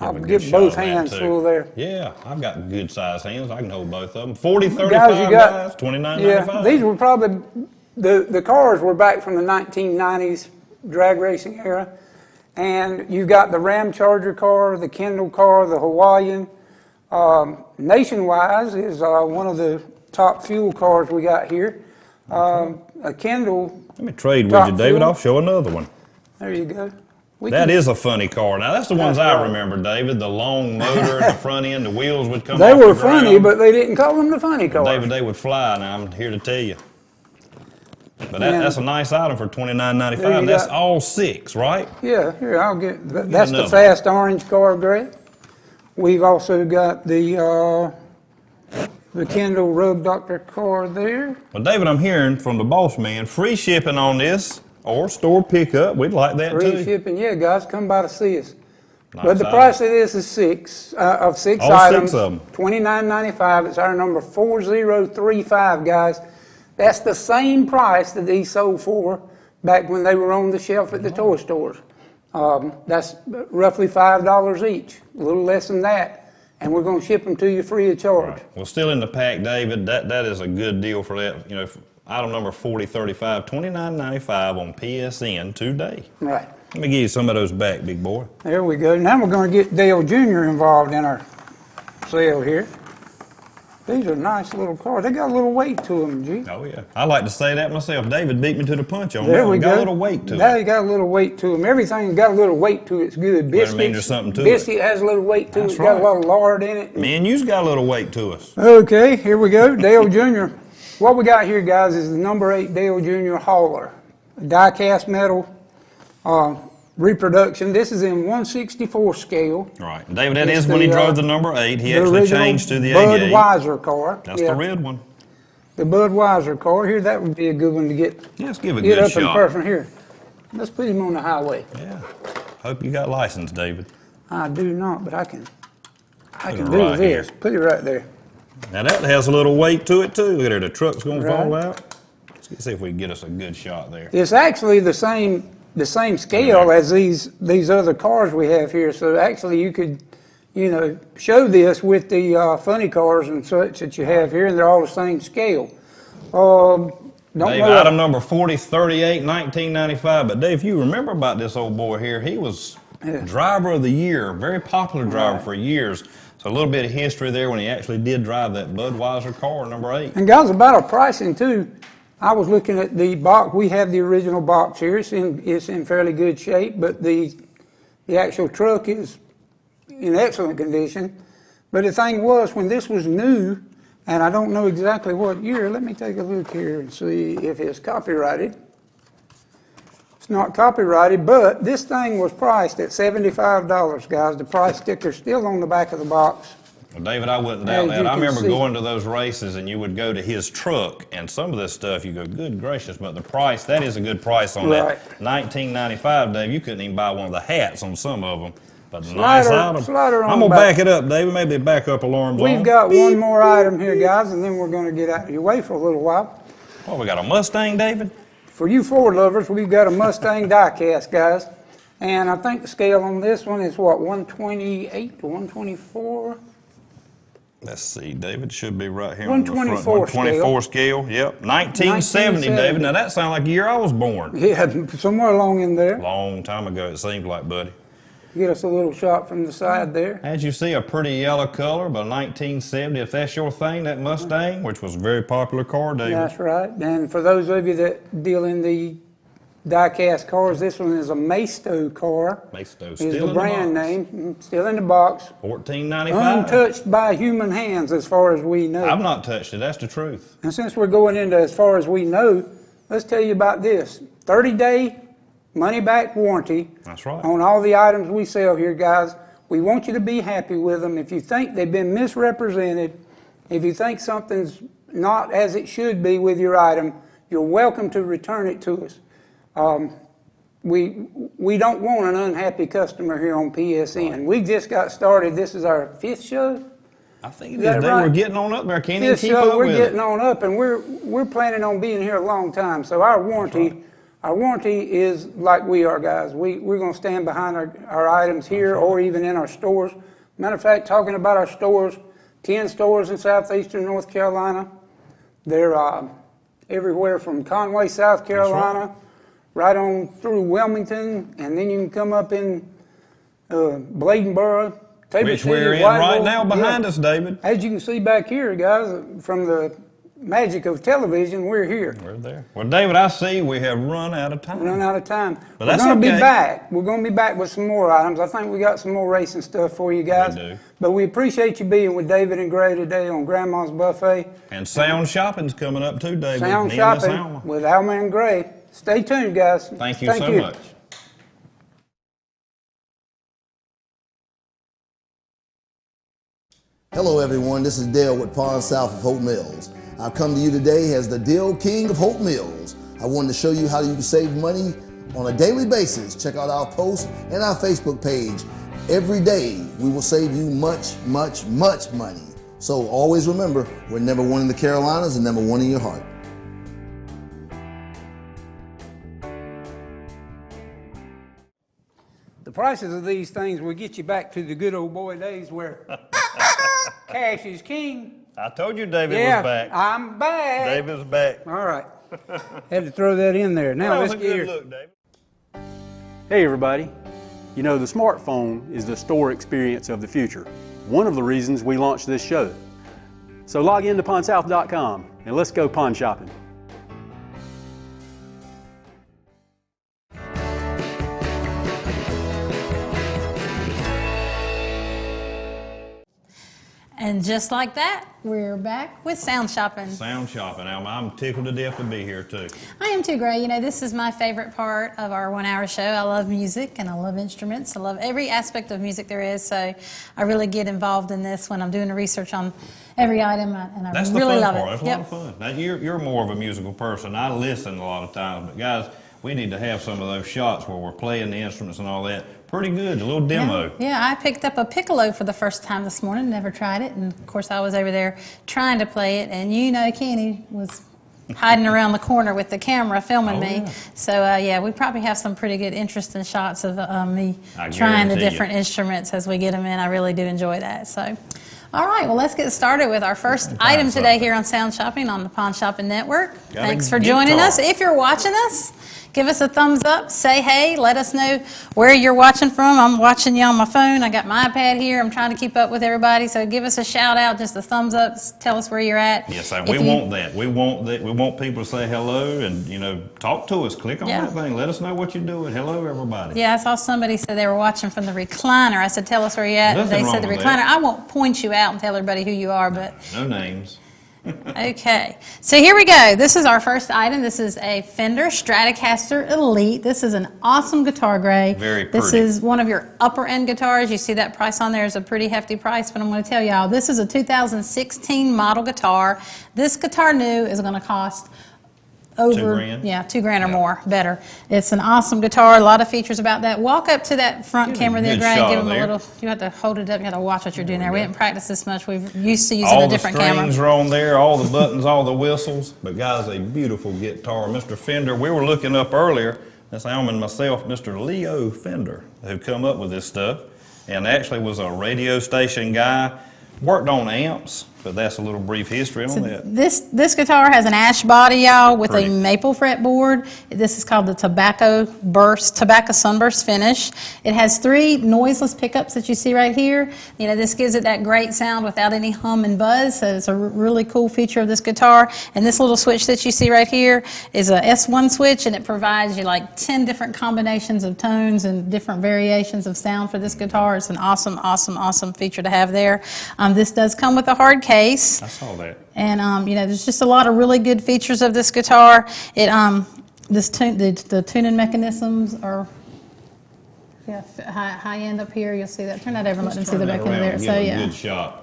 Speaker 5: I'll
Speaker 6: Have a good
Speaker 5: get
Speaker 6: shot
Speaker 5: both
Speaker 6: of that,
Speaker 5: hands
Speaker 6: too.
Speaker 5: full there.
Speaker 6: Yeah, I've got good sized hands. I can hold both of them. 40, 35
Speaker 5: Guys, you got
Speaker 6: $29.95.
Speaker 5: Yeah, these were probably the cars were back from the 1990s drag racing era, and you got the Ram Charger car, the Kendall car, the Hawaiian. Nationwide is one of the top fuel cars we got here. A Kendall.
Speaker 6: Let me trade with
Speaker 5: top
Speaker 6: you, David.
Speaker 5: fuel.
Speaker 6: I'll show another one.
Speaker 5: There you go.
Speaker 6: That is a funny car. Now, that's the ones
Speaker 5: That's
Speaker 6: I
Speaker 5: right.
Speaker 6: remember, David. The long motor at the front end, the wheels would come
Speaker 5: They
Speaker 6: off
Speaker 5: were
Speaker 6: the
Speaker 5: funny,
Speaker 6: ground.
Speaker 5: but they didn't call them the funny cars.
Speaker 6: David, they would fly, now I'm here to tell you. But
Speaker 5: Yeah.
Speaker 6: that's a nice item for
Speaker 5: There
Speaker 6: $29.95.
Speaker 5: you
Speaker 6: That's
Speaker 5: got-
Speaker 6: all 6, right?
Speaker 5: Yeah, here, I'll get, that's the
Speaker 6: another
Speaker 5: fast orange car, Greg. We've also got the Kendall Rub Doctor car there.
Speaker 6: Well, David, I'm hearing from the boss man, free shipping on this or store pickup. We'd like that
Speaker 5: Free
Speaker 6: too.
Speaker 5: shipping, yeah, guys, come by to see us.
Speaker 6: Nice
Speaker 5: But the
Speaker 6: item.
Speaker 5: price of this is six
Speaker 6: All
Speaker 5: items.
Speaker 6: six of 'em.
Speaker 5: $29.95. It's our number 4035, guys. That's the same price that these sold for back when they were on the shelf at the toy stores. That's roughly $5 each, a little less than that, and we're going to ship them to you free of charge.
Speaker 6: Well, still in the pack, David. That is a good deal for that. You know, item number 4035, $29.95 on PSN today.
Speaker 5: Right.
Speaker 6: Let me give you some of those back, big boy.
Speaker 5: There we go. Now we're going to get Dale Jr. involved in our sale here. These are nice little cars. They got a little weight to them, G.
Speaker 6: Oh yeah, I like to say that myself. David beat me to the punch on
Speaker 5: There
Speaker 6: that.
Speaker 5: we
Speaker 6: Got
Speaker 5: go.
Speaker 6: a little weight to
Speaker 5: Now
Speaker 6: it.
Speaker 5: you got a little weight to them. Everything's got a little weight to it. It's good.
Speaker 6: Well, I
Speaker 5: Biscuit.
Speaker 6: mean, there's something to it.
Speaker 5: Biscuit has a little weight to
Speaker 6: That's
Speaker 5: it. Got a
Speaker 6: right.
Speaker 5: lot of lard in it.
Speaker 6: Me and you's got a little weight to us.
Speaker 5: Okay, here we go. Dale Jr. What we got here, guys, is the number 8 Dale Jr. hauler. Die cast metal reproduction. This is in 1/64 scale.
Speaker 6: Right, David. That
Speaker 5: It's
Speaker 6: is when he
Speaker 5: the,
Speaker 6: drove the number 8. He
Speaker 5: The
Speaker 6: actually
Speaker 5: original
Speaker 6: changed to the 88.
Speaker 5: Budweiser car.
Speaker 6: That's
Speaker 5: Yeah,
Speaker 6: the red one.
Speaker 5: The Budweiser car. Here, that would be a good one to get
Speaker 6: Yeah, let's give it a
Speaker 5: get
Speaker 6: good
Speaker 5: up in
Speaker 6: shot.
Speaker 5: person. Here, let's put him on the highway.
Speaker 6: Yeah. Hope you got license, David.
Speaker 5: I do not, but I can
Speaker 6: it
Speaker 5: do
Speaker 6: right
Speaker 5: this.
Speaker 6: here.
Speaker 5: Put it right there.
Speaker 6: Now that has a little weight to it too. Look at there, the truck's gonna fall
Speaker 5: Right.
Speaker 6: out. Let's see if we can get us a good shot there.
Speaker 5: It's actually the same scale as these other cars we have here. So actually, you could, show this with the funny cars and such that you have here, and they're all the same scale. Don't
Speaker 6: Dave,
Speaker 5: know.
Speaker 6: item number 4038, 1995. But Dave, you remember about this old boy here? He was driver of the year, very popular driver for years. So a little bit of history there when he actually did drive that Budweiser car, number 8.
Speaker 5: And guys, about our pricing too. I was looking at the box. We have the original box here. It's in fairly good shape, but the actual truck is in excellent condition. But the thing was, when this was new, and I don't know exactly what year. Let me take a look here and see if it's copyrighted. It's not copyrighted, but this thing was priced at $75, guys. The price sticker's still on the back of the box.
Speaker 6: Well, David, I wouldn't
Speaker 5: As
Speaker 6: doubt that.
Speaker 5: you
Speaker 6: I
Speaker 5: can
Speaker 6: remember
Speaker 5: see.
Speaker 6: going to those races and you would go to his truck and some of this stuff, you go, good gracious, but the price, that is a good price on
Speaker 5: Right.
Speaker 6: that. $19.95, Dave, you couldn't even buy one of the hats on some of them. But the nice item.
Speaker 5: Slider on
Speaker 6: I'm going to
Speaker 5: back.
Speaker 6: back it up, David. Maybe backup alarm's on.
Speaker 5: We've got one more item here, guys, and then we're going to get out of your way for a little while.
Speaker 6: Oh, we got a Mustang, David?
Speaker 5: For you Ford lovers, we've got a Mustang die-cast, guys. And I think the scale on this one is, what, 128 to 124?
Speaker 6: Let's see, David, should be right here on the front.
Speaker 5: 124 scale.
Speaker 6: 124 scale, yep. 1970, David. Now that sounds like the year I was born.
Speaker 5: Yeah, somewhere along in there.
Speaker 6: Long time ago, it seems like, buddy.
Speaker 5: Get us a little shot from the side there.
Speaker 6: As you see, a pretty yellow color, but 1970, if that's your thing, that Mustang, which was a very popular car, David.
Speaker 5: That's right. And for those of you that deal in the die-cast cars, this one is a Maisto car.
Speaker 6: Maisto,
Speaker 5: Is
Speaker 6: still
Speaker 5: the
Speaker 6: in the
Speaker 5: brand
Speaker 6: box.
Speaker 5: name. Still in the box.
Speaker 6: $14.95.
Speaker 5: Untouched by human hands as far as we know.
Speaker 6: I've not touched it, that's the truth.
Speaker 5: And since we're going into as far as we know, let's tell you about this. 30-day money-back warranty.
Speaker 6: That's right.
Speaker 5: On all the items we sell here, guys. We want you to be happy with them. If you think they've been misrepresented, if you think something's not as it should be with your item, you're welcome to return it to us. We don't want an unhappy customer here on PSN.
Speaker 6: Right.
Speaker 5: We just got started. This is our 5th show.
Speaker 6: I think
Speaker 5: Is
Speaker 6: it
Speaker 5: that
Speaker 6: is, Dave.
Speaker 5: right?
Speaker 6: We're getting on up there. Can't even
Speaker 5: This
Speaker 6: keep
Speaker 5: show,
Speaker 6: up
Speaker 5: we're
Speaker 6: with
Speaker 5: getting
Speaker 6: it.
Speaker 5: on up, and we're planning on being here a long time. So our warranty Our warranty is like we are, guys. We're going to stand behind our items here or even in our stores. Matter of fact, talking about our stores, 10 stores in southeastern North Carolina. They're everywhere from Conway, South Carolina, right on through Wilmington, and then you can come up in Bladenboro, Tabor
Speaker 6: Which
Speaker 5: City,
Speaker 6: we're in
Speaker 5: Whiteville.
Speaker 6: right now behind
Speaker 5: Yeah.
Speaker 6: us, David.
Speaker 5: As you can see back here, guys, from the magic of television, we're here.
Speaker 6: We're there. Well, David, I see we have run out of time.
Speaker 5: Run out of time.
Speaker 6: But
Speaker 5: We're
Speaker 6: that's
Speaker 5: going to be
Speaker 6: okay.
Speaker 5: back. We're going to be back with some more items. I think we got some more racing stuff for you guys.
Speaker 6: We do.
Speaker 5: But we appreciate you being with David and Gray today on Grandma's Buffet.
Speaker 6: And sound shopping's coming up too, David.
Speaker 5: Sound
Speaker 6: Me and Miss
Speaker 5: shopping
Speaker 6: Alma.
Speaker 5: with Alma and Gray. Stay tuned, guys.
Speaker 6: Thank you so much.
Speaker 7: Hello everyone, this is Dale with Pond South of Hope Mills. I've come to you today as the Dale King of Hope Mills. I wanted to show you how you can save money on a daily basis. Check out our posts and our Facebook page. Every day we will save you much, much, much money. So always remember, we're number one in the Carolinas and number one in your heart.
Speaker 5: The prices of these things will get you back to the good old boy days where cash is king.
Speaker 6: I told you David
Speaker 5: Yeah,
Speaker 6: was back.
Speaker 5: I'm back.
Speaker 6: David's back.
Speaker 5: All right. Had to throw that in there. Now
Speaker 6: That was
Speaker 5: let's
Speaker 6: a
Speaker 5: get
Speaker 6: good
Speaker 5: here.
Speaker 6: look, David.
Speaker 4: Hey everybody, you know the smartphone is the store experience of the future. One of the reasons we launched this show. So log into pondsouth.com and let's go pond shopping.
Speaker 1: And just like that, we're back with Sound Shopping.
Speaker 6: Sound shopping, Alma. I'm tickled to death to be here too.
Speaker 1: I am too, Gray. You know, this is my favorite part of our 1 hour show. I love music and I love instruments. I love every aspect of music there is. So I really get involved in this when I'm doing the research on every item, and I
Speaker 6: That's the
Speaker 1: really
Speaker 6: fun
Speaker 1: love
Speaker 6: part.
Speaker 1: it.
Speaker 6: That's a lot of fun. Now, you're more of a musical person. I listen a lot of times, but guys, we need to have some of those shots where we're playing the instruments and all that. Pretty good, a little demo.
Speaker 1: Yeah, I picked up a piccolo for the first time this morning. Never tried it, and of course I was over there trying to play it, and you know Kenny was hiding around the corner with the camera filming me.
Speaker 6: Yeah.
Speaker 1: So yeah, we probably have some pretty good interesting shots of me
Speaker 6: I
Speaker 1: trying the
Speaker 6: guarantee you.
Speaker 1: different instruments as we get them in. I really do enjoy that. So. All right, well, let's get started with our first item today
Speaker 6: something.
Speaker 1: here on Sound Shopping on the Pond Shopping Network.
Speaker 6: Got a
Speaker 1: Thanks for joining
Speaker 6: guitar.
Speaker 1: us. If you're watching us, give us a thumbs up, say hey, let us know where you're watching from. I'm watching you on my phone. I got my iPad here. I'm trying to keep up with everybody, so give us a shout out, just a thumbs up, tell us where you're at.
Speaker 6: Yes, sir.
Speaker 1: If
Speaker 6: We
Speaker 1: you-
Speaker 6: want that. We want that. We want people to say hello and, you know, talk to us. Click on
Speaker 1: Yeah.
Speaker 6: that thing. Let us know what you're doing. Hello, everybody.
Speaker 1: Yeah, I saw somebody said they were watching from the recliner. I said, tell us where you're at. And
Speaker 6: Nothing
Speaker 1: they said the
Speaker 6: wrong with
Speaker 1: recliner.
Speaker 6: that.
Speaker 1: I won't point you out and tell everybody who you are, but
Speaker 6: No names.
Speaker 1: okay, so here we go. This is our first item. This is a Fender Stratocaster Elite. This is an awesome guitar, Gray.
Speaker 6: Very
Speaker 1: This
Speaker 6: pretty.
Speaker 1: is one of your upper end guitars. You see that price on there is a pretty hefty price, but I'm going to tell y'all, this is a 2016 model guitar. This guitar new is going to cost over
Speaker 6: $2,000?
Speaker 1: yeah, $2,000 or more, better. It's an awesome guitar, a lot of features about that. Walk up to that front
Speaker 6: Give a
Speaker 1: camera there,
Speaker 6: good
Speaker 1: Gray.
Speaker 6: shot
Speaker 1: Give them a
Speaker 6: there.
Speaker 1: little, you have to hold it up, you have to watch what you're doing there. We
Speaker 6: go.
Speaker 1: haven't practiced this much. We're used to using
Speaker 6: All
Speaker 1: a
Speaker 6: the
Speaker 1: different
Speaker 6: strings
Speaker 1: camera.
Speaker 6: are on there, all the buttons, all the whistles. But guys, a beautiful guitar. Mr. Fender, we were looking up earlier. That's Alma and myself, Mr. Leo Fender, who come up with this stuff. And actually was a radio station guy. Worked on amps, but that's a little brief history on that.
Speaker 1: This guitar has an ash body, y'all, with
Speaker 6: Pretty.
Speaker 1: a maple fretboard. This is called the Tobacco Sunburst finish. It has 3 noiseless pickups that you see right here. You know, this gives it that great sound without any hum and buzz, so it's a really cool feature of this guitar. And this little switch that you see right here is a S1 switch, and it provides you like 10 different combinations of tones and different variations of sound for this guitar. It's an awesome, awesome, awesome feature to have there. This does come with a hard case.
Speaker 6: I saw that.
Speaker 1: And you know, there's just a lot of really good features of this guitar. It the tuning mechanisms are high end up here. You'll see that. Turn that over and let them see the
Speaker 6: Turn that
Speaker 1: back end
Speaker 6: around
Speaker 1: there.
Speaker 6: and
Speaker 1: So
Speaker 6: give a
Speaker 1: yeah.
Speaker 6: good shot.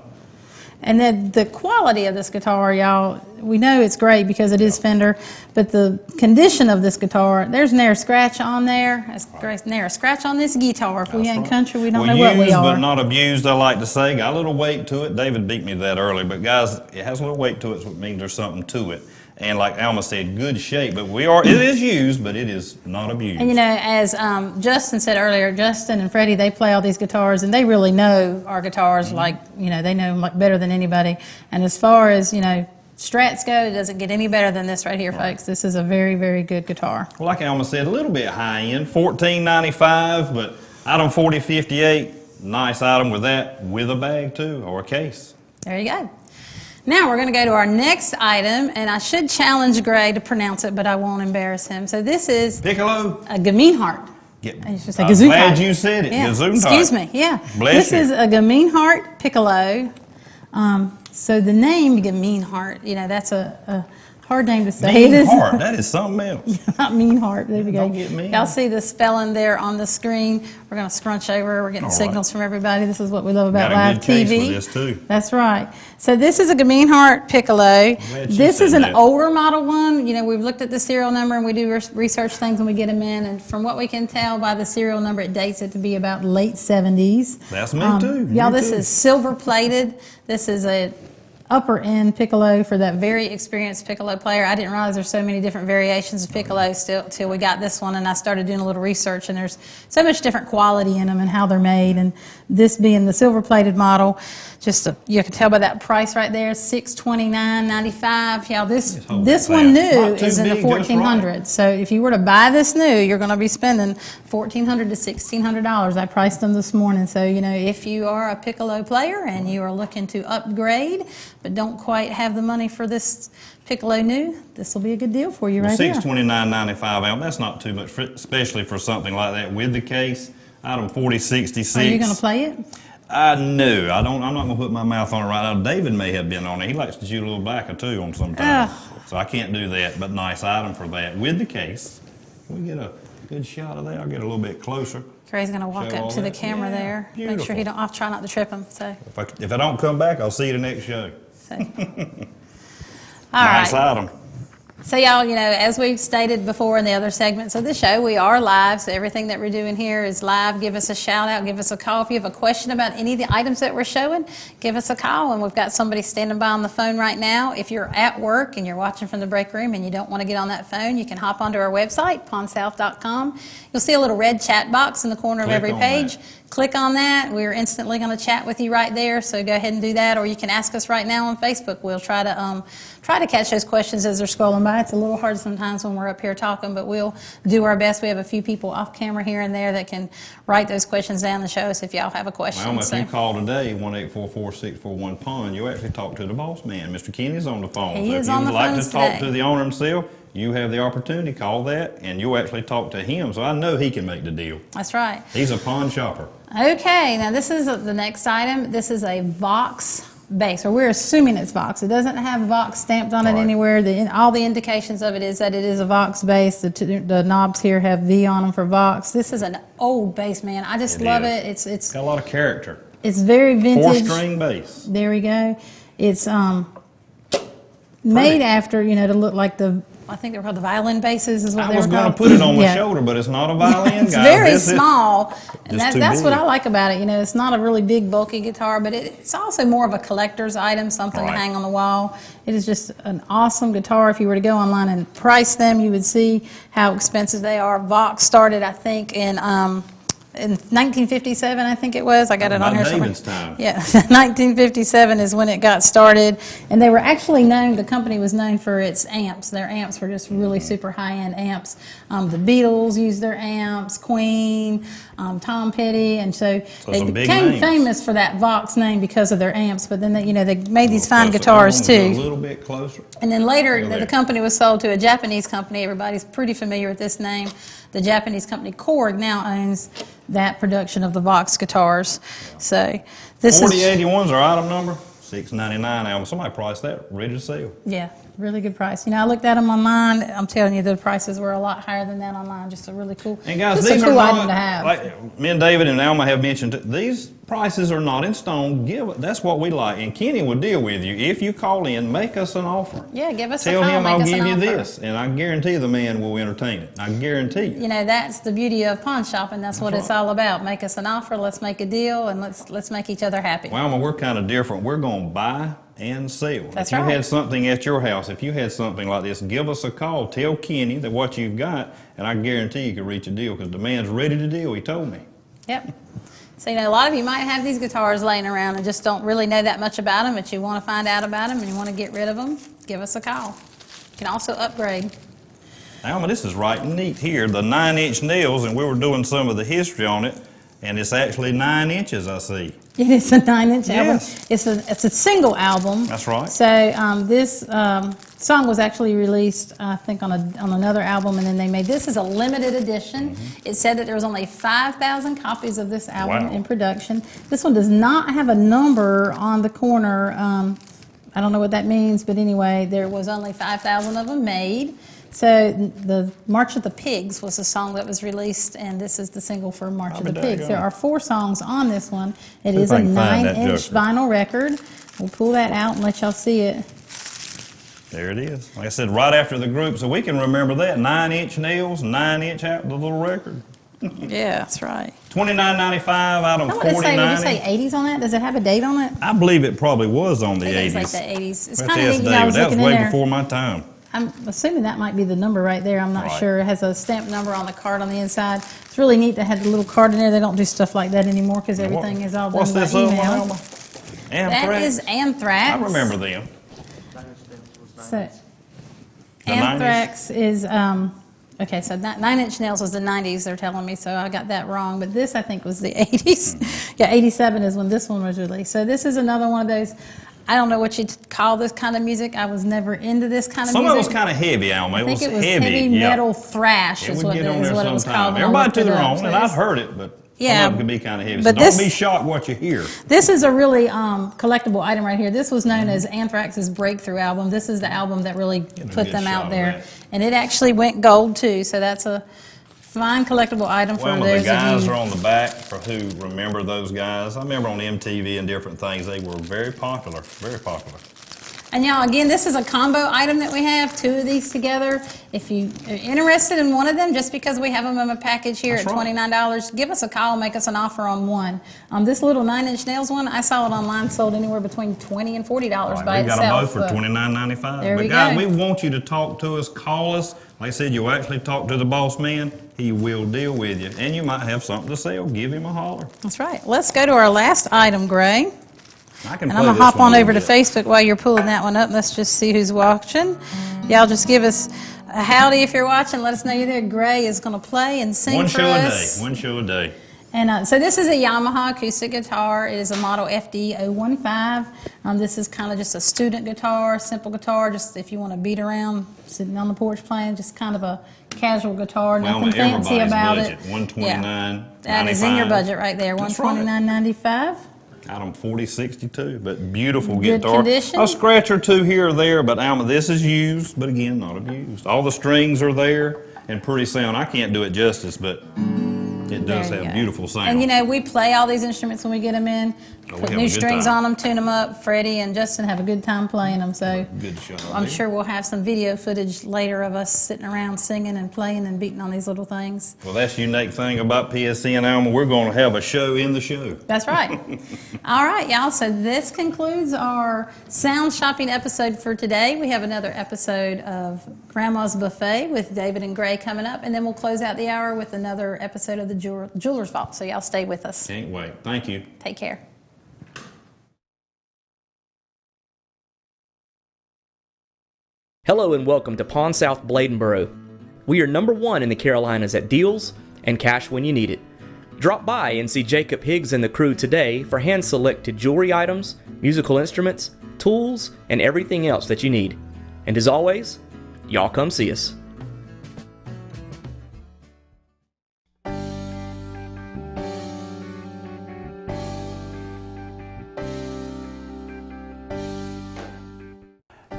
Speaker 1: And then the quality of this guitar, y'all, we know it's great because it is Fender, but the condition of this guitar, there's ne'er a scratch on there. There's ne'er a scratch on this guitar. If we ain't country, we don't know what we
Speaker 6: Used
Speaker 1: are.
Speaker 6: but not abused, I like to say. Got a little weight to it. David beat me to that earlier, but guys, it has a little weight to it, so it means there's something to it. And like Alma said, good shape, but it is used, but it is not abused.
Speaker 1: And you know, as Justin said earlier, Justin and Freddie, they play all these guitars, and they really know our guitars like, you know, they know them like better than anybody. And as far as, you know, Strats go, it doesn't get any better than this right here, folks. This is a very, very good guitar.
Speaker 6: Well, like Alma said, a little bit high end, $14.95, but item 4058, nice item with that, with a bag too, or a case.
Speaker 1: There you go. Now we're going to go to our next item, and I should challenge Gray to pronounce it, but I won't embarrass him. So this is
Speaker 6: Piccolo.
Speaker 1: a Gemeinhardt.
Speaker 6: I'm
Speaker 1: Gesundheit.
Speaker 6: glad you said it.
Speaker 1: Yeah.
Speaker 6: Gesundheit.
Speaker 1: Excuse me. Yeah.
Speaker 6: Bless
Speaker 1: This
Speaker 6: you.
Speaker 1: is a Gemeinhardt piccolo. So the name Gemeinhardt, you know, that's a hard name to say.
Speaker 6: Mean heart, that is something else.
Speaker 1: Not Meanheart. There we go.
Speaker 6: Don't get mean.
Speaker 1: Y'all see the spelling there on the screen. We're going to scrunch over. We're getting
Speaker 6: All right.
Speaker 1: signals from everybody. This is what we love about
Speaker 6: Got a
Speaker 1: live
Speaker 6: good case
Speaker 1: TV.
Speaker 6: with this, too.
Speaker 1: That's right. So this is a Gemeinhardt piccolo.
Speaker 6: glad you
Speaker 1: This
Speaker 6: said
Speaker 1: is an
Speaker 6: that.
Speaker 1: older model one. You know, we've looked at the serial number and we do research things and we get them in. And from what we can tell by the serial number, it dates it to be about late 70s.
Speaker 6: That's me too.
Speaker 1: Y'all,
Speaker 6: Me
Speaker 1: this
Speaker 6: too.
Speaker 1: is silver plated. This is a upper end piccolo for that very experienced piccolo player. I didn't realize there's so many different variations of piccolo till we got this one, and I started doing a little research, and there's so much different quality in them and how they're made. And this being the silver plated model, you can tell by that price right there, $629.95. Yeah, this
Speaker 6: hold
Speaker 1: this
Speaker 6: that
Speaker 1: one
Speaker 6: fast.
Speaker 1: new
Speaker 6: Not too
Speaker 1: is in the
Speaker 6: big, just right.
Speaker 1: $1,400s. So if you were to buy this new, you're going to be spending $1,400 to $1,600. I priced them this morning. So, you know, if you are a piccolo player and you are looking to upgrade but don't quite have the money for this piccolo new, this will be a good deal for you right here.
Speaker 6: $629.95, that's not too much, especially for something like that with the case. Item 4066.
Speaker 1: Are you going to play it?
Speaker 6: No, I'm not going to put my mouth on it right now. David may have been on it. He likes to shoot a little back or two on sometimes. So I can't do that, but nice item for that. With the case, can we get a good shot of that? I'll get a little bit closer.
Speaker 1: Gray's going to walk
Speaker 6: Show
Speaker 1: up
Speaker 6: all
Speaker 1: to the
Speaker 6: that.
Speaker 1: camera
Speaker 6: Yeah,
Speaker 1: there. Make sure
Speaker 6: beautiful.
Speaker 1: he don't, I'll try not to trip him. So,
Speaker 6: If I don't come back, I'll see you the next show.
Speaker 1: all
Speaker 6: Nice
Speaker 1: right.
Speaker 6: item.
Speaker 1: So y'all, you know, as we've stated before in the other segments of the show, we are live, so everything that we're doing here is live. Give us a shout out, give us a call. If you have a question about any of the items that we're showing, give us a call, and we've got somebody standing by on the phone right now. If you're at work and you're watching from the break room and you don't want to get on that phone, you can hop onto our website, pawnsouth.com. You'll see a little red chat box in the corner of
Speaker 6: Click
Speaker 1: every
Speaker 6: on
Speaker 1: page.
Speaker 6: that.
Speaker 1: Click on that. We're instantly going to chat with you right there, so go ahead and do that, or you can ask us right now on Facebook. We'll try to catch those questions as they're scrolling by. It's a little hard sometimes when we're up here talking, but we'll do our best. We have a few people off camera here and there that can write those questions down and show us if y'all have a question.
Speaker 6: Well, if
Speaker 1: So
Speaker 6: you call today, 1-844-641-PON, you actually talk to the boss man. Mr. Kenny's on the phone.
Speaker 1: He
Speaker 6: so
Speaker 1: is
Speaker 6: if
Speaker 1: on
Speaker 6: you
Speaker 1: the
Speaker 6: would like
Speaker 1: phones
Speaker 6: to talk
Speaker 1: today.
Speaker 6: to the owner himself, you have the opportunity to call that, and you'll actually talk to him. So I know he can make the deal.
Speaker 1: that's right.
Speaker 6: He's a pawn shopper.
Speaker 1: Okay, now this is the next item. This is a Vox base, or we're assuming it's Vox. It doesn't have Vox stamped on it
Speaker 6: Right.
Speaker 1: anywhere. All the indications of it is that it is a Vox base. The knobs here have V on them for Vox. This is an old bass, man. I just
Speaker 6: It
Speaker 1: love
Speaker 6: is.
Speaker 1: it. It's
Speaker 6: Got a lot of character.
Speaker 1: very vintage.
Speaker 6: 4-string bass.
Speaker 1: There we go. It's made after, you know, to look like I think they're called the violin basses is what
Speaker 6: I
Speaker 1: they
Speaker 6: was
Speaker 1: were
Speaker 6: going
Speaker 1: called.
Speaker 6: to put it on my
Speaker 1: Yeah.
Speaker 6: shoulder, but it's not a violin,
Speaker 1: It's
Speaker 6: guys.
Speaker 1: very
Speaker 6: This is-
Speaker 1: small, and
Speaker 6: Just too
Speaker 1: that's what
Speaker 6: big.
Speaker 1: I like about it. You know, it's not a really big, bulky guitar, but it's also more of a collector's item, something
Speaker 6: Right.
Speaker 1: to hang on the wall. It is just an awesome guitar. If you were to go online and price them, you would see how expensive they are. Vox started, I think, in 1957, I think it was. I got it on
Speaker 6: About
Speaker 1: here somewhere.
Speaker 6: David's time.
Speaker 1: Yeah, 1957 is when it got started, and they were actually known. The company was known for its amps. Their amps were just really super high-end amps. The Beatles used their amps, Queen, Tom Petty, and so they
Speaker 6: some big
Speaker 1: became
Speaker 6: names.
Speaker 1: famous for that Vox name because of their amps. But then they made these fine
Speaker 6: Closer.
Speaker 1: guitars
Speaker 6: I'm gonna go
Speaker 1: too.
Speaker 6: A little bit closer.
Speaker 1: And then later,
Speaker 6: Go
Speaker 1: the
Speaker 6: there.
Speaker 1: company was sold to a Japanese company. Everybody's pretty familiar with this name. The Japanese company Korg now owns that production of the Vox guitars. So this is
Speaker 6: 4081's our item number. $6.99. Somebody priced that ready to sell.
Speaker 1: yeah. really good price. You know, I looked at them online. I'm telling you, the prices were a lot higher than that online. Just a really cool,
Speaker 6: And guys,
Speaker 1: just
Speaker 6: these
Speaker 1: a cool
Speaker 6: are
Speaker 1: item
Speaker 6: not,
Speaker 1: to have.
Speaker 6: like me and David and Alma have mentioned, these prices are not in stone. That's what we like. And Kenny will deal with you. If you call in, make us an offer.
Speaker 1: Yeah, give us a
Speaker 6: Tell
Speaker 1: call.
Speaker 6: him
Speaker 1: make
Speaker 6: I'll
Speaker 1: us
Speaker 6: give
Speaker 1: an
Speaker 6: you
Speaker 1: offer.
Speaker 6: this. And I guarantee the man will entertain it. I guarantee you.
Speaker 1: You know, that's the beauty of pawn shopping. That's what it's all about. Make us an offer. Let's make a deal, and let's make each other happy.
Speaker 6: Well, Alma, we're kind of different. We're going to buy and sell.
Speaker 1: That's
Speaker 6: if you
Speaker 1: right.
Speaker 6: had something at your house, if you had something like this, give us a call. Tell Kenny that what you've got, and I guarantee you can reach a deal because the man's ready to deal. He told me.
Speaker 1: Yep. So, you know, a lot of you might have these guitars laying around and just don't really know that much about them, but you want to find out about them and you want to get rid of them, give us a call. You can also upgrade.
Speaker 6: Alma, this is right neat here. The 9-inch nails, and we were doing some of the history on it, and it's actually 9 inches, I see.
Speaker 1: It is a 9-inch album.
Speaker 6: Yes.
Speaker 1: It's a single album.
Speaker 6: That's right.
Speaker 1: So this song was actually released, I think, on another album, and then they made this as a limited edition. It said that there was only 5,000 copies of this album
Speaker 6: Wow.
Speaker 1: in production. This one does not have a number on the corner. I don't know what that means, but anyway, there was only 5,000 of them made. So the March of the Pigs was the song that was released, and this is the single for March of the Pigs. There are 4 songs on this one. It is a
Speaker 6: I can find that
Speaker 1: 9-inch
Speaker 6: joker.
Speaker 1: vinyl record. We'll pull that out and let y'all see it.
Speaker 6: There it is. Like I said, right after the group, so we can remember that. 9-inch nails, 9-inch out the little record.
Speaker 1: Yeah, that's right.
Speaker 6: $29.95 out of
Speaker 1: I want to say, would you say
Speaker 6: $40.90.
Speaker 1: 80s on that? Does it have a date on it?
Speaker 6: I believe it probably was on the
Speaker 1: I think
Speaker 6: 80s.
Speaker 1: it's like the 80s. It's
Speaker 6: Let's
Speaker 1: kind of
Speaker 6: ask
Speaker 1: neat. You know, I was
Speaker 6: David. That was
Speaker 1: looking in
Speaker 6: way
Speaker 1: there.
Speaker 6: before my time.
Speaker 1: I'm assuming that might be the number right there. I'm not
Speaker 6: Right.
Speaker 1: sure. It has a stamp number on the card on the inside. It's really neat to have the little card in there. They don't do stuff like that anymore because everything is all done
Speaker 6: What's
Speaker 1: by
Speaker 6: this other one,
Speaker 1: email.
Speaker 6: Alma?
Speaker 1: That
Speaker 6: Anthrax?
Speaker 1: is Anthrax.
Speaker 6: I remember them.
Speaker 1: So,
Speaker 6: The
Speaker 1: Anthrax is, okay, so 9-inch nails was the 90s, they're telling me, so I got that wrong. But this, I think, was the 80s. Yeah, 87 is when this one was released. So this is another one of those, I don't know what you'd call this kind of music. I was never into this kind of
Speaker 6: Some of
Speaker 1: music.
Speaker 6: it was kind of heavy, Alma.
Speaker 1: I think it was
Speaker 6: heavy.
Speaker 1: heavy
Speaker 6: yeah.
Speaker 1: metal thrash
Speaker 6: It
Speaker 1: is
Speaker 6: would
Speaker 1: what
Speaker 6: get
Speaker 1: it
Speaker 6: on there
Speaker 1: was called.
Speaker 6: sometime.
Speaker 1: when I
Speaker 6: Everybody
Speaker 1: looked
Speaker 6: to
Speaker 1: it
Speaker 6: their
Speaker 1: up.
Speaker 6: own,
Speaker 1: So
Speaker 6: and
Speaker 1: this-
Speaker 6: I've heard it, but
Speaker 1: Yeah,
Speaker 6: some of it can be kind of heavy. So
Speaker 1: but
Speaker 6: don't
Speaker 1: this-
Speaker 6: be shocked what you hear.
Speaker 1: This is a really collectible item right here. This was known as Anthrax's breakthrough album. This is the album that really
Speaker 6: a
Speaker 1: put
Speaker 6: good
Speaker 1: them
Speaker 6: shot
Speaker 1: out
Speaker 6: of
Speaker 1: there.
Speaker 6: that.
Speaker 1: And it actually went gold too, so that's a fine collectible item for
Speaker 6: Well, the
Speaker 1: those
Speaker 6: guys
Speaker 1: of you.
Speaker 6: are on the back for who remember those guys. I remember on MTV and different things, they were very popular, very popular.
Speaker 1: And y'all, again, this is a combo item that we have, 2 of these together. If you are interested in one of them, just because we have them in a package here
Speaker 6: That's
Speaker 1: at
Speaker 6: right.
Speaker 1: $29, give us a call, make us an offer on one. This little 9-inch nails one, I saw it online, sold anywhere between $20 and $40
Speaker 6: Right,
Speaker 1: by
Speaker 6: we got
Speaker 1: itself.
Speaker 6: them both for
Speaker 1: so-
Speaker 6: $29.95.
Speaker 1: There
Speaker 6: But
Speaker 1: we
Speaker 6: guys,
Speaker 1: go.
Speaker 6: we want you to talk to us, call us. Like I said, you'll actually talk to the boss man. He will deal with you. And you might have something to sell. Give him a holler.
Speaker 1: That's right. Let's go to our last item, Gray.
Speaker 6: I can
Speaker 1: And
Speaker 6: play
Speaker 1: I'm going to
Speaker 6: this
Speaker 1: hop
Speaker 6: one
Speaker 1: on
Speaker 6: a
Speaker 1: over to
Speaker 6: little bit.
Speaker 1: Facebook while you're pulling that one up. Let's just see who's watching. Y'all just give us a howdy if you're watching. Let us know you're there. Gray is going to play and sing
Speaker 6: One
Speaker 1: for
Speaker 6: show a day.
Speaker 1: us.
Speaker 6: One show a day.
Speaker 1: And so this is a Yamaha acoustic guitar. It is a model FD015. This is kind of just a student guitar, simple guitar, just if you want to beat around, sitting on the porch playing, just kind of a casual guitar,
Speaker 6: Well,
Speaker 1: nothing fancy
Speaker 6: everybody's
Speaker 1: about
Speaker 6: budget,
Speaker 1: it.
Speaker 6: $129.95.
Speaker 1: That is in your budget right there,
Speaker 6: That's right.
Speaker 1: $129.95.
Speaker 6: Got them 4062, but beautiful
Speaker 1: Good
Speaker 6: guitar.
Speaker 1: condition.
Speaker 6: A scratch or two here or there, but Alma, this is used, but again, not abused. All the strings are there and pretty sound. I can't do it justice, but it does
Speaker 1: There you
Speaker 6: have
Speaker 1: go.
Speaker 6: beautiful sound.
Speaker 1: And you know, we play all these instruments when we get them in,
Speaker 6: Oh, we
Speaker 1: put
Speaker 6: have a
Speaker 1: new
Speaker 6: good
Speaker 1: strings
Speaker 6: time.
Speaker 1: on them, tune them up. Freddie and Justin have a good time playing them. So
Speaker 6: Good show.
Speaker 1: I'm sure we'll have some video footage later of us sitting around singing and playing and beating on these little things.
Speaker 6: Well, that's the unique thing about PSN, Alma. We're going to have a show in the show.
Speaker 1: That's right. All right, y'all. So this concludes our sound shopping episode for today. We have another episode of Grandma's Buffet with David and Gray coming up, and then we'll close out the hour with another episode of the Jeweler's Vault. So y'all stay with us.
Speaker 6: Can't wait. Thank you.
Speaker 1: Take care.
Speaker 8: Hello and welcome to Pawn South Bladenboro. We are #1 in the Carolinas at deals and cash when you need it. Drop by and see Jacob Higgs and the crew today for hand-selected jewelry items, musical instruments, tools, and everything else that you need. And as always, y'all come see us.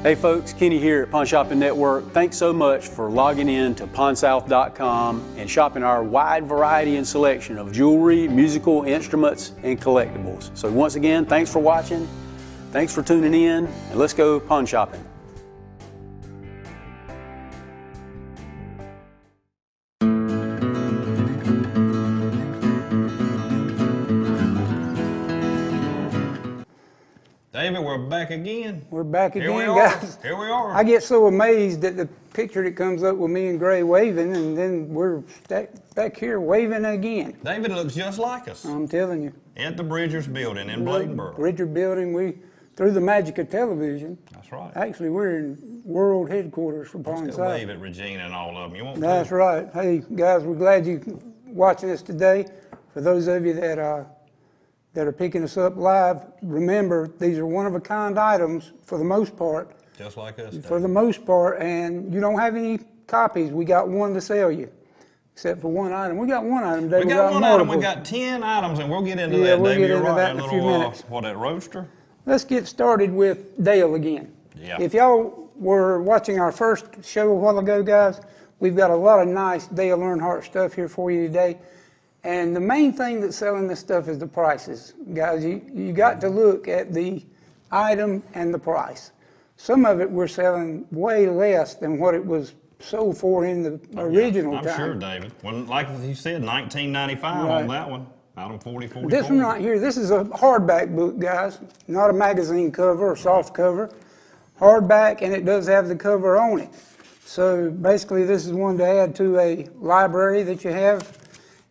Speaker 4: Hey folks, Kenny here at Pawn Shopping Network. Thanks so much for logging in to pawnsouth.com and shopping our wide variety and selection of jewelry, musical instruments, and collectibles. So once again, thanks for watching, thanks for tuning in, and let's go pawn shopping.
Speaker 6: David, we're back again.
Speaker 5: We're back
Speaker 6: Here we
Speaker 5: again,
Speaker 6: are.
Speaker 5: guys.
Speaker 6: Here we are.
Speaker 5: I get so amazed at the picture that comes up with me and Gray waving, and then we're back here waving again.
Speaker 6: David looks just like us.
Speaker 5: I'm telling you.
Speaker 6: At the Bridgers building in Bladenboro.
Speaker 5: Bridger building, through the magic of television.
Speaker 6: That's right.
Speaker 5: Actually, we're in world headquarters for Pawn
Speaker 6: Let's go
Speaker 5: South.
Speaker 6: wave at Regina and all of them. You won't
Speaker 5: That's right. Hey, guys, we're glad you're watching us today. For those of you that are picking us up live, remember, these are one-of-a-kind items for the most part.
Speaker 6: Just like us.
Speaker 5: For the most part, and you don't have any copies. We got one to sell you, except for one item. We got one item today.
Speaker 6: We got one item. We
Speaker 5: multiple.
Speaker 6: got 10 items, and we'll get into
Speaker 5: Yeah,
Speaker 6: that,
Speaker 5: we'll
Speaker 6: David.
Speaker 5: get
Speaker 6: You're
Speaker 5: into
Speaker 6: right.
Speaker 5: that in a few
Speaker 6: little,
Speaker 5: minutes.
Speaker 6: That roadster?
Speaker 5: Let's get started with Dale again.
Speaker 6: Yeah.
Speaker 5: If y'all were watching our first show a while ago, guys, we've got a lot of nice Dale Earnhardt stuff here for you today. And the main thing that's selling this stuff is the prices. Guys, you got to look at the item and the price. Some of it we're selling way less than what it was sold for in the original
Speaker 6: I'm
Speaker 5: time.
Speaker 6: sure, David. Well, like you said, $19.95
Speaker 5: Right.
Speaker 6: on that one. Item 4044.
Speaker 5: This one right here, this is a hardback book, guys, not a magazine cover or soft cover. Hardback, and it does have the cover on it. So basically, this is one to add to a library that you have.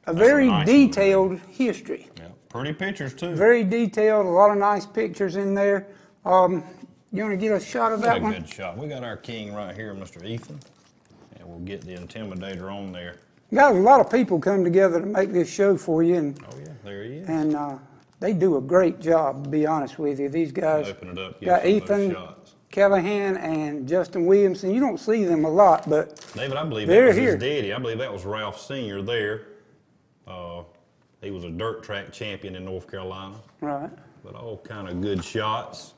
Speaker 5: A very
Speaker 6: nice
Speaker 5: detailed history.
Speaker 6: Yeah. Pretty pictures, too.
Speaker 5: Very detailed, a lot of nice pictures in there. You want to get a shot of
Speaker 6: Got
Speaker 5: that
Speaker 6: a
Speaker 5: one?
Speaker 6: good shot. We got our king right here, Mr. Ethan. And we'll get the Intimidator on there.
Speaker 5: Guys, a lot of people come together to make this show for you, and
Speaker 6: Oh, yeah. There he is.
Speaker 5: they do a great job, to be honest with you. These guys
Speaker 6: Open it up. Get
Speaker 5: got
Speaker 6: some of those
Speaker 5: Ethan
Speaker 6: shots.
Speaker 5: Callahan and Justin Williamson. You don't see them a lot, but
Speaker 6: David, I believe that
Speaker 5: they're
Speaker 6: was
Speaker 5: here.
Speaker 6: his daddy. I believe that was Ralph Sr. there. He was a dirt track champion in North Carolina.
Speaker 5: right.
Speaker 6: But all kind of good shots.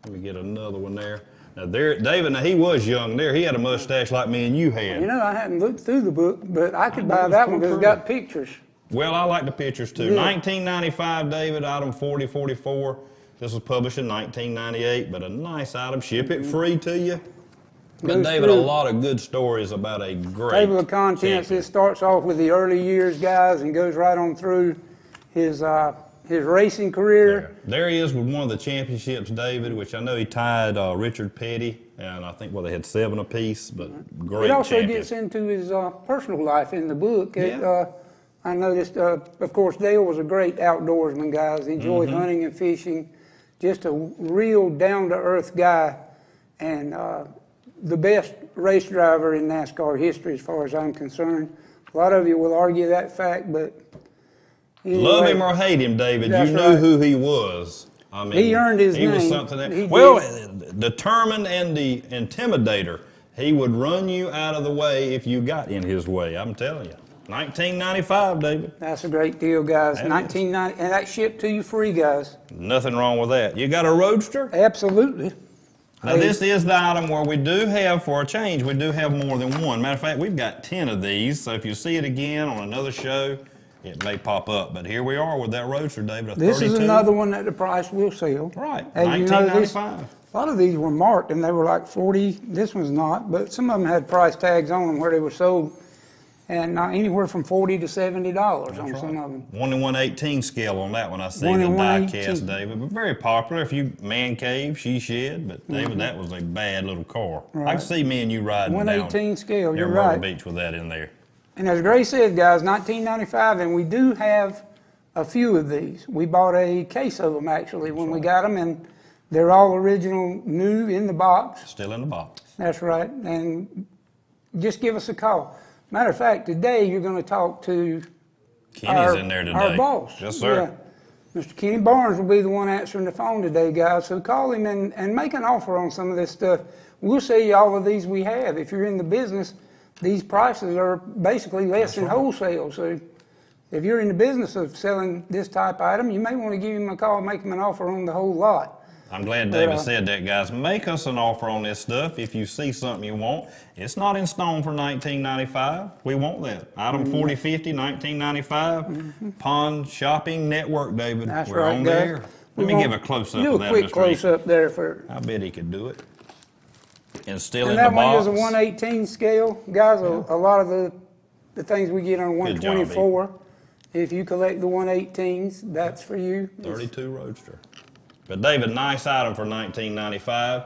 Speaker 6: Let me get another one there. Now there, David, now he was young there. He had a mustache like me and you had.
Speaker 5: You know, I hadn't looked through the book, but I could buy that one because it's got pictures.
Speaker 6: Well, I like the pictures too.
Speaker 5: Yeah.
Speaker 6: 1995, David, item 4044. This was published in 1998, but a nice item. Ship it free to you. But
Speaker 5: Goes
Speaker 6: David, a
Speaker 5: through.
Speaker 6: lot of good stories about a great
Speaker 5: Table of contents,
Speaker 6: champion.
Speaker 5: it starts off with the early years, guys, and goes right on through his racing career.
Speaker 6: There he is with one of the championships, David, which I know he tied Richard Petty, and I think, well, they had 7 apiece, but great
Speaker 5: It also
Speaker 6: champion.
Speaker 5: gets into his personal life in the book.
Speaker 6: Yeah.
Speaker 5: I noticed, of course, Dale was a great outdoorsman, guys. He enjoyed hunting and fishing. Just a real down-to-earth guy, and the best race driver in NASCAR history, as far as I'm concerned. A lot of you will argue that fact, but anyway,
Speaker 6: Love him or hate him, David,
Speaker 5: That's
Speaker 6: you knew
Speaker 5: right.
Speaker 6: who he was. I mean,
Speaker 5: He earned his
Speaker 6: He was
Speaker 5: name.
Speaker 6: something that,
Speaker 5: He
Speaker 6: well,
Speaker 5: did.
Speaker 6: determined and the intimidator. He would run you out of the way if you got in his way. I'm telling you. 1995, David.
Speaker 5: That's a great deal, guys.
Speaker 6: That is.
Speaker 5: 1990, and that's shipped to you free, guys.
Speaker 6: Nothing wrong with that. You got a roadster?
Speaker 5: Absolutely.
Speaker 6: Now, this is the item where we do have, for a change, we do have more than one. Matter of fact, we've got 10 of these, so if you see it again on another show, it may pop up. But here we are with that roadster, David, a
Speaker 5: This
Speaker 6: 32.
Speaker 5: is another one that the price will sell.
Speaker 6: Right,
Speaker 5: As you know, this,
Speaker 6: 1995.
Speaker 5: a lot of these were marked, and they were like 40. This one's not, but some of them had price tags on them where they were sold, and anywhere from $40 to $70 on some of them.
Speaker 6: 1 to 118 scale on that one, I see
Speaker 5: 1
Speaker 6: the
Speaker 5: to
Speaker 6: die
Speaker 5: 118.
Speaker 6: cast, David. But very popular. If you man cave, she shed. But David, that was a bad little car. I
Speaker 5: Right.
Speaker 6: can see me and you riding
Speaker 5: 118
Speaker 6: down
Speaker 5: scale, you're
Speaker 6: near Myrtle
Speaker 5: right.
Speaker 6: Beach with that in there.
Speaker 5: And as Gray said, guys, 1995, and we do have a few of these. We bought a case of them, actually, when we got them, and they're all original, new in the box.
Speaker 6: Still in the box.
Speaker 5: That's right, and just give us a call. Matter of fact, today you're going to talk to
Speaker 6: Kenny's in there today.
Speaker 5: our boss.
Speaker 6: Yes, sir.
Speaker 5: Yeah. Mr. Kenny Barnes will be the one answering the phone today, guys. So call him and make an offer on some of this stuff. We'll sell you all of these we have. If you're in the business, these prices are basically less than wholesale. So if you're in the business of selling this type item, you may want to give him a call and make him an offer on the whole lot.
Speaker 6: I'm glad David said that, guys. Make us an offer on this stuff if you see something you want. It's not in stone for $19.95. We want that. Item 4050, $19.95. Pawn Shopping Network, David.
Speaker 5: That's
Speaker 6: We're
Speaker 5: right,
Speaker 6: on
Speaker 5: guys.
Speaker 6: there. Let me give a close-up
Speaker 5: Do
Speaker 6: of
Speaker 5: a
Speaker 6: that,
Speaker 5: quick
Speaker 6: Mr.
Speaker 5: close-up there for.
Speaker 6: I bet he could do it. And still
Speaker 5: And
Speaker 6: in the
Speaker 5: that one
Speaker 6: box.
Speaker 5: is a 118 scale. Guys, a lot of the things we get on
Speaker 6: Good job,
Speaker 5: 124, if you collect the 118s, that's for you.
Speaker 6: 32 Roadster. But David, nice item for $19.95.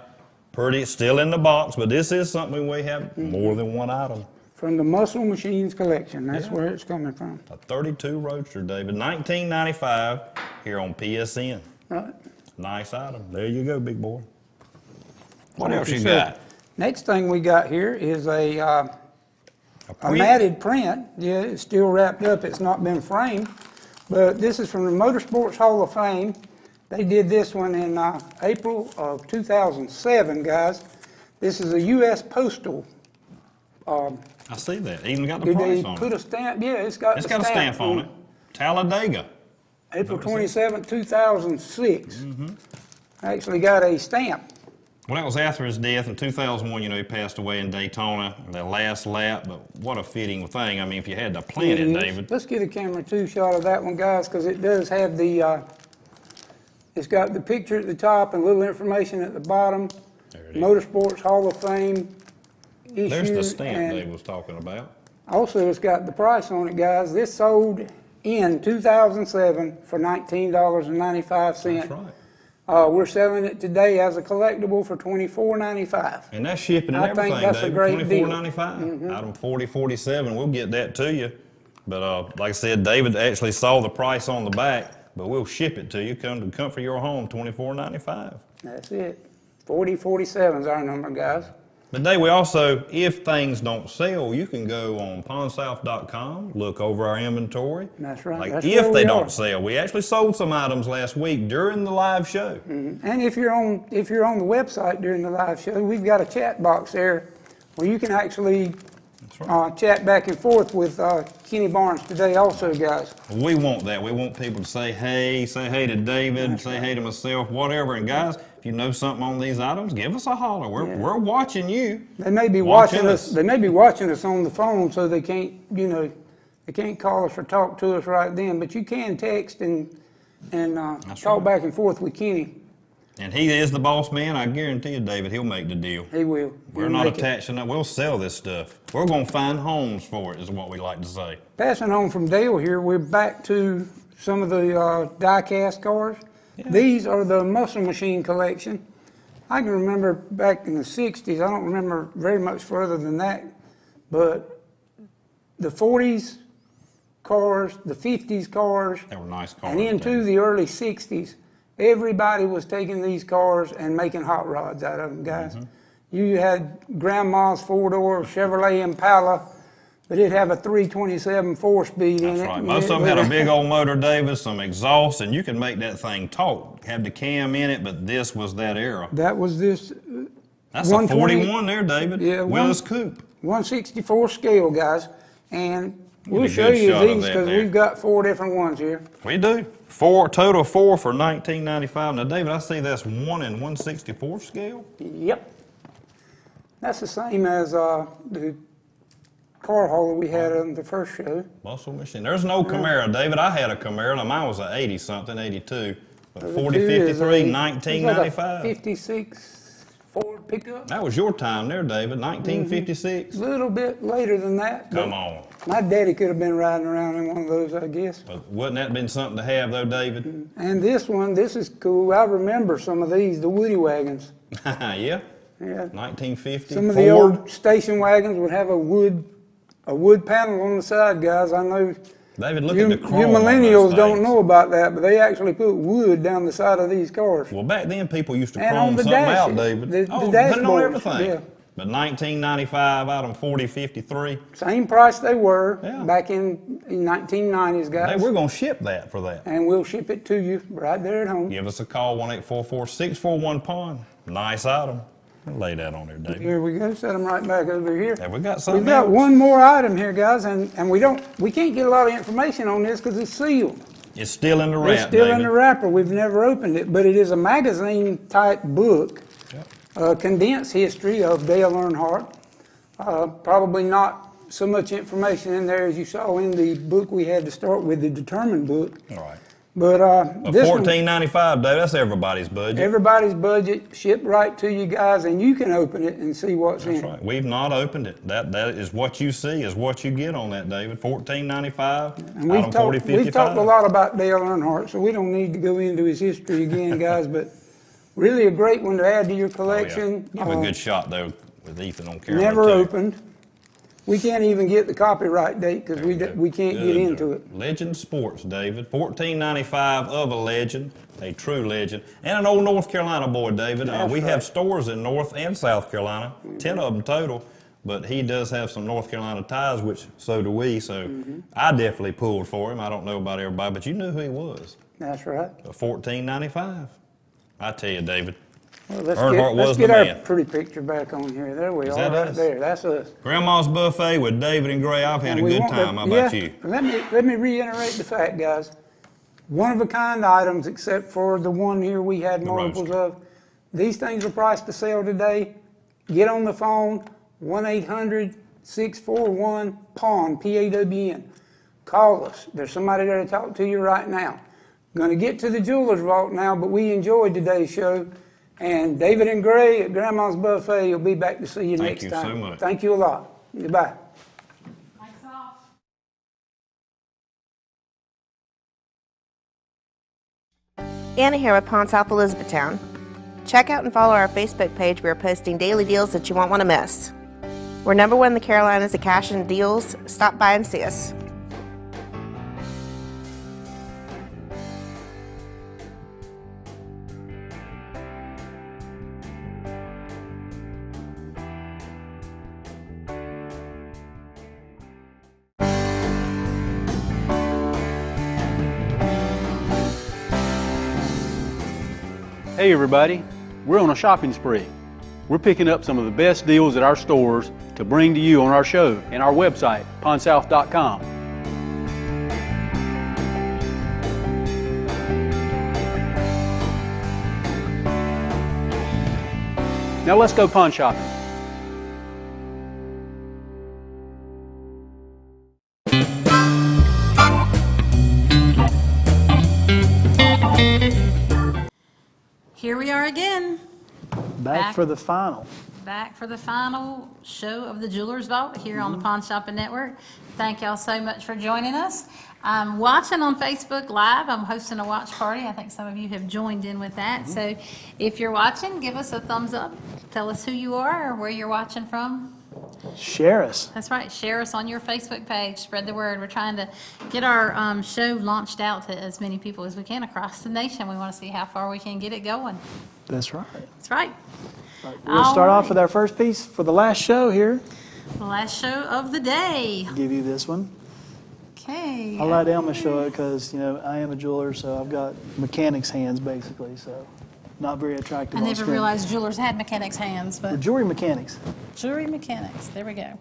Speaker 6: Pretty, still in the box, but this is something we have more than one item.
Speaker 5: From the Muscle Machines collection, that's
Speaker 6: Yeah.
Speaker 5: where it's coming from.
Speaker 6: A 32 Roadster, David. $19.95 here on PSN.
Speaker 5: Right.
Speaker 6: Nice item. There you go, big boy. What
Speaker 5: Thank
Speaker 6: else
Speaker 5: you,
Speaker 6: you
Speaker 5: sir.
Speaker 6: got?
Speaker 5: Next thing we got here is a
Speaker 6: print?
Speaker 5: matted print. Yeah, it's still wrapped up. It's not been framed. But this is from the Motorsports Hall of Fame. They did this one in April of 2007, guys. This is a U.S. Postal.
Speaker 6: I see that. Even got the
Speaker 5: Did they
Speaker 6: price on
Speaker 5: put
Speaker 6: it.
Speaker 5: a stamp? Yeah, it's got
Speaker 6: It's
Speaker 5: the
Speaker 6: got a stamp on it. Talladega.
Speaker 5: April
Speaker 6: Is that what it
Speaker 5: 27, 2006. Actually got a stamp.
Speaker 6: Well, that was after his death in 2001. You know, he passed away in Daytona, the last lap. But what a fitting thing. I mean, if you had to plan it,
Speaker 5: is.
Speaker 6: David.
Speaker 5: Let's get a camera 2 shot of that one, guys, because it does have the, it's got the picture at the top and a little information at the bottom.
Speaker 6: There it is.
Speaker 5: Motorsports Hall of Fame issue.
Speaker 6: There's the stamp
Speaker 5: and
Speaker 6: Dave was talking about.
Speaker 5: Also, it's got the price on it, guys. This sold in 2007 for $19.95.
Speaker 6: That's right.
Speaker 5: We're selling it today as a collectible for $24.95.
Speaker 6: And that's shipping and
Speaker 5: I think
Speaker 6: everything,
Speaker 5: that's a
Speaker 6: David.
Speaker 5: great deal.
Speaker 6: $24.95. Item 4047. We'll get that to you. But like I said, David actually saw the price on the back, but we'll ship it to you. Come to the comfort of your home, $24.95.
Speaker 5: That's it. 4047 is our number, guys.
Speaker 6: But Dave, we also, if things don't sell, you can go on pawnsouth.com, look over our inventory.
Speaker 5: That's right.
Speaker 6: Like
Speaker 5: That's
Speaker 6: if
Speaker 5: where
Speaker 6: they
Speaker 5: we
Speaker 6: don't
Speaker 5: are.
Speaker 6: sell, we actually sold some items last week during the live show.
Speaker 5: And if you're on the website during the live show, we've got a chat box there where you can actually
Speaker 6: That's right.
Speaker 5: chat back and forth with Kenny Barnes today also, guys.
Speaker 6: We want that. We want people to say hey to David, say hey to myself, whatever. And guys, if you know something on these items, give us a holler. We're watching you.
Speaker 5: They may be
Speaker 6: Watch
Speaker 5: watching
Speaker 6: us.
Speaker 5: us. They may be watching us on the phone, so they can't, they can't call us or talk to us right then. But you can text and talk
Speaker 6: right.
Speaker 5: back and forth with Kenny.
Speaker 6: And he is the boss man. I guarantee you, David, he'll make the deal.
Speaker 5: He will.
Speaker 6: We're
Speaker 5: He'll
Speaker 6: not
Speaker 5: make it.
Speaker 6: attaching it. We'll sell this stuff. We're going to find homes for it, is what we like to say.
Speaker 5: Passing on from Dale here, we're back to some of the die-cast cars. These are the Muscle Machine collection. I can remember back in the 60s, I don't remember very much further than that, but the 40s cars, the 50s cars,
Speaker 6: They were nice cars.
Speaker 5: and into the early 60s, everybody was taking these cars and making hot rods out of them, guys. You had Grandma's four-door Chevrolet Impala, but it'd have a 327 4-speed in it.
Speaker 6: That's right.
Speaker 5: and
Speaker 6: Most
Speaker 5: it
Speaker 6: of them had
Speaker 5: would-
Speaker 6: a big old motor, David, some exhaust, and you can make that thing talk. Have the cam in it, but this was that era.
Speaker 5: That was this
Speaker 6: That's a
Speaker 5: 120
Speaker 6: 41 there, David.
Speaker 5: Yeah,
Speaker 6: Willis Coupe.
Speaker 5: 164 scale, guys. And we'll
Speaker 6: a
Speaker 5: show
Speaker 6: good
Speaker 5: you
Speaker 6: shot of
Speaker 5: these
Speaker 6: that
Speaker 5: because
Speaker 6: there.
Speaker 5: we've got 4 different ones here.
Speaker 6: We do. Total of 4 for $19.95. Now, David, I see that's 1 in 164 scale.
Speaker 5: Yep. That's the same as the car hauler we had on the first show.
Speaker 6: Muscle Machine. There's no Camaro, David. I had a Camaro. Now, mine was an 80-something, 82. But
Speaker 5: The
Speaker 6: 4053,
Speaker 5: two is a-
Speaker 6: 1995.
Speaker 5: 56 Ford pickup.
Speaker 6: That was your time there, David. 1956.
Speaker 5: A little bit later than that. but
Speaker 6: Come on.
Speaker 5: My daddy could have been riding around in one of those, I guess.
Speaker 6: But wouldn't that been something to have, though, David?
Speaker 5: And this one, this is cool. I remember some of these, the Woody wagons.
Speaker 6: Yeah.
Speaker 5: Yeah.
Speaker 6: 1950.
Speaker 5: Some of the
Speaker 6: Ford.
Speaker 5: old station wagons would have a wood panel on the side, guys. I know
Speaker 6: David, look
Speaker 5: you,
Speaker 6: at the
Speaker 5: you
Speaker 6: chrome on those
Speaker 5: millennials don't
Speaker 6: things.
Speaker 5: know about that, but they actually put wood down the side of these cars.
Speaker 6: Well, back then people used to
Speaker 5: And
Speaker 6: chrome
Speaker 5: on the
Speaker 6: something out,
Speaker 5: dashes,
Speaker 6: David.
Speaker 5: the
Speaker 6: Put it on
Speaker 5: dashboards,
Speaker 6: everything.
Speaker 5: yeah.
Speaker 6: But 1995, item 4053.
Speaker 5: Same price they were
Speaker 6: Yeah.
Speaker 5: back in 1990s,
Speaker 6: Hey,
Speaker 5: guys.
Speaker 6: we're going to ship that for that.
Speaker 5: And we'll ship it to you right there at home.
Speaker 6: Give us a call, 1-844-641-PAWN. Nice item. I'll lay that on there, David.
Speaker 5: Here we go. Set them right back over here.
Speaker 6: Have we got something
Speaker 5: We've got
Speaker 6: else?
Speaker 5: one more item here, guys, and we can't get a lot of information on this because it's sealed.
Speaker 6: It's still in the wrap,
Speaker 5: It's still in
Speaker 6: David.
Speaker 5: the wrapper. We've never opened it, but it is a magazine-type book, condensed history of Dale Earnhardt. Probably not so much information in there as you saw in the book we had to start with, the Determined book.
Speaker 6: All right.
Speaker 5: But this one,
Speaker 6: $14.95, David. That's everybody's budget.
Speaker 5: everybody's budget, shipped right to you guys, and you can open it and see what's
Speaker 6: That's
Speaker 5: in it.
Speaker 6: right. We've not opened it. That is what you see is what you get on that, David. $14.95.
Speaker 5: And we've
Speaker 6: item 4055.
Speaker 5: we've talked a lot about Dale Earnhardt, so we don't need to go into his history again, guys. But really a great one to add to your collection.
Speaker 6: Give a good shot though with Ethan on camera.
Speaker 5: Never
Speaker 6: too.
Speaker 5: opened. We can't even get the copyright date because we can't get into it.
Speaker 6: Legend Sports, David. $14.95 of a legend, a true legend, and an old North Carolina boy, David. We have stores in North and South Carolina, 10 of them total. But he does have some North Carolina ties, which so do we. So I definitely pulled for him. I don't know about everybody, but you knew who he was.
Speaker 5: That's right.
Speaker 6: $14.95. I tell you, David.
Speaker 5: Well,
Speaker 6: Earnhardt was
Speaker 5: let's
Speaker 6: the
Speaker 5: get our
Speaker 6: man.
Speaker 5: pretty picture back on here. There we are,
Speaker 6: that
Speaker 5: right
Speaker 6: us?
Speaker 5: there. That's us.
Speaker 6: Grandma's Buffet with David and Gray. I've had
Speaker 5: And
Speaker 6: a
Speaker 5: we
Speaker 6: good
Speaker 5: want
Speaker 6: time. How about you?
Speaker 5: Let me reiterate the fact, guys. One-of-a-kind items, except for the one here we had multiples of. These things are priced to sell today. Get on the phone, 1-800-641-PAWN, P-A-W-N. Call us. There's somebody there to talk to you right now. Going to get to the Jeweler's Vault now, but we enjoyed today's show. And David and Gray at Grandma's Buffet will be back to see you next time.
Speaker 6: Thank you so much.
Speaker 5: Thank you a lot. Goodbye.
Speaker 1: Lights off.
Speaker 9: Anna here with Pawn South Elizabethtown. Check out and follow our Facebook page. We are posting daily deals that you won't want to miss. We're #1 in the Carolinas at cash and deals. Stop by and see us.
Speaker 4: Hey everybody, we're on a shopping spree. We're picking up some of the best deals at our stores to bring to you on our show and our website, pawnsouth.com. Now let's go pawn shopping.
Speaker 1: Here we are again,
Speaker 2: Back for the final.
Speaker 1: back for the final show of the Jeweler's Vault here on the Pawn Shopping Network. Thank y'all so much for joining us. I'm watching on Facebook Live. I'm hosting a watch party. I think some of you have joined in with that. So if you're watching, give us a thumbs up. Tell us who you are or where you're watching from.
Speaker 2: Share us.
Speaker 1: That's right. Share us on your Facebook page. Spread the word. We're trying to get our show launched out to as many people as we can across the nation. We want to see how far we can get it going.
Speaker 2: That's right.
Speaker 1: That's right.
Speaker 2: We'll start off
Speaker 1: right.
Speaker 2: with our first piece for the last show here.
Speaker 1: The last show of the day.
Speaker 2: Give you this one.
Speaker 1: Okay.
Speaker 2: I'll let Elma show it because, you know, I am a jeweler, so I've got mechanic's hands basically, so not very attractive
Speaker 1: I
Speaker 2: on
Speaker 1: never
Speaker 2: screen.
Speaker 1: realized jewelers had mechanics' hands,
Speaker 2: We're
Speaker 1: but
Speaker 2: jewelry mechanics.
Speaker 1: jewelry mechanics. There we go.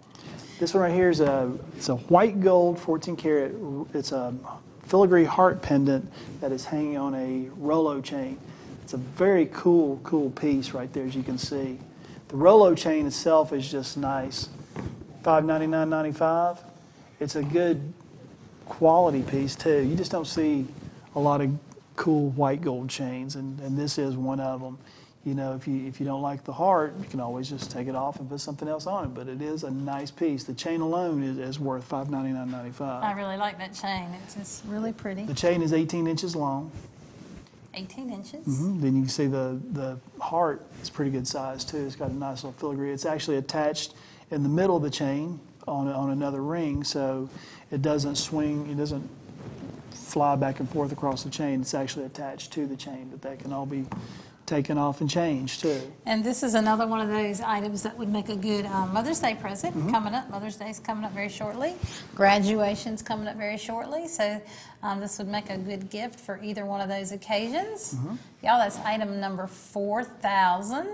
Speaker 2: This one right here is it's a white gold 14 karat. It's a filigree heart pendant that is hanging on a Rolo chain. It's a very cool piece right there, as you can see. The Rolo chain itself is just nice. $599.95. It's a good quality piece too. You just don't see a lot of cool white gold chains, and this is one of them. You know, if you don't like the heart, you can always just take it off and put something else on it. But it is a nice piece. The chain alone is worth $599.95.
Speaker 1: I really like that chain. It's just really pretty.
Speaker 2: The chain is 18 inches long.
Speaker 1: 18 inches.
Speaker 2: Then you can see the heart is pretty good size too. It's got a nice little filigree. It's actually attached in the middle of the chain on another ring, so it doesn't swing. It doesn't fly back and forth across the chain. It's actually attached to the chain, but that can all be taken off and changed too.
Speaker 1: And this is another one of those items that would make a good Mother's Day present coming up. Mother's Day's coming up very shortly. Graduation's coming up very shortly. So this would make a good gift for either one of those occasions. Y'all, that's item number 4,000.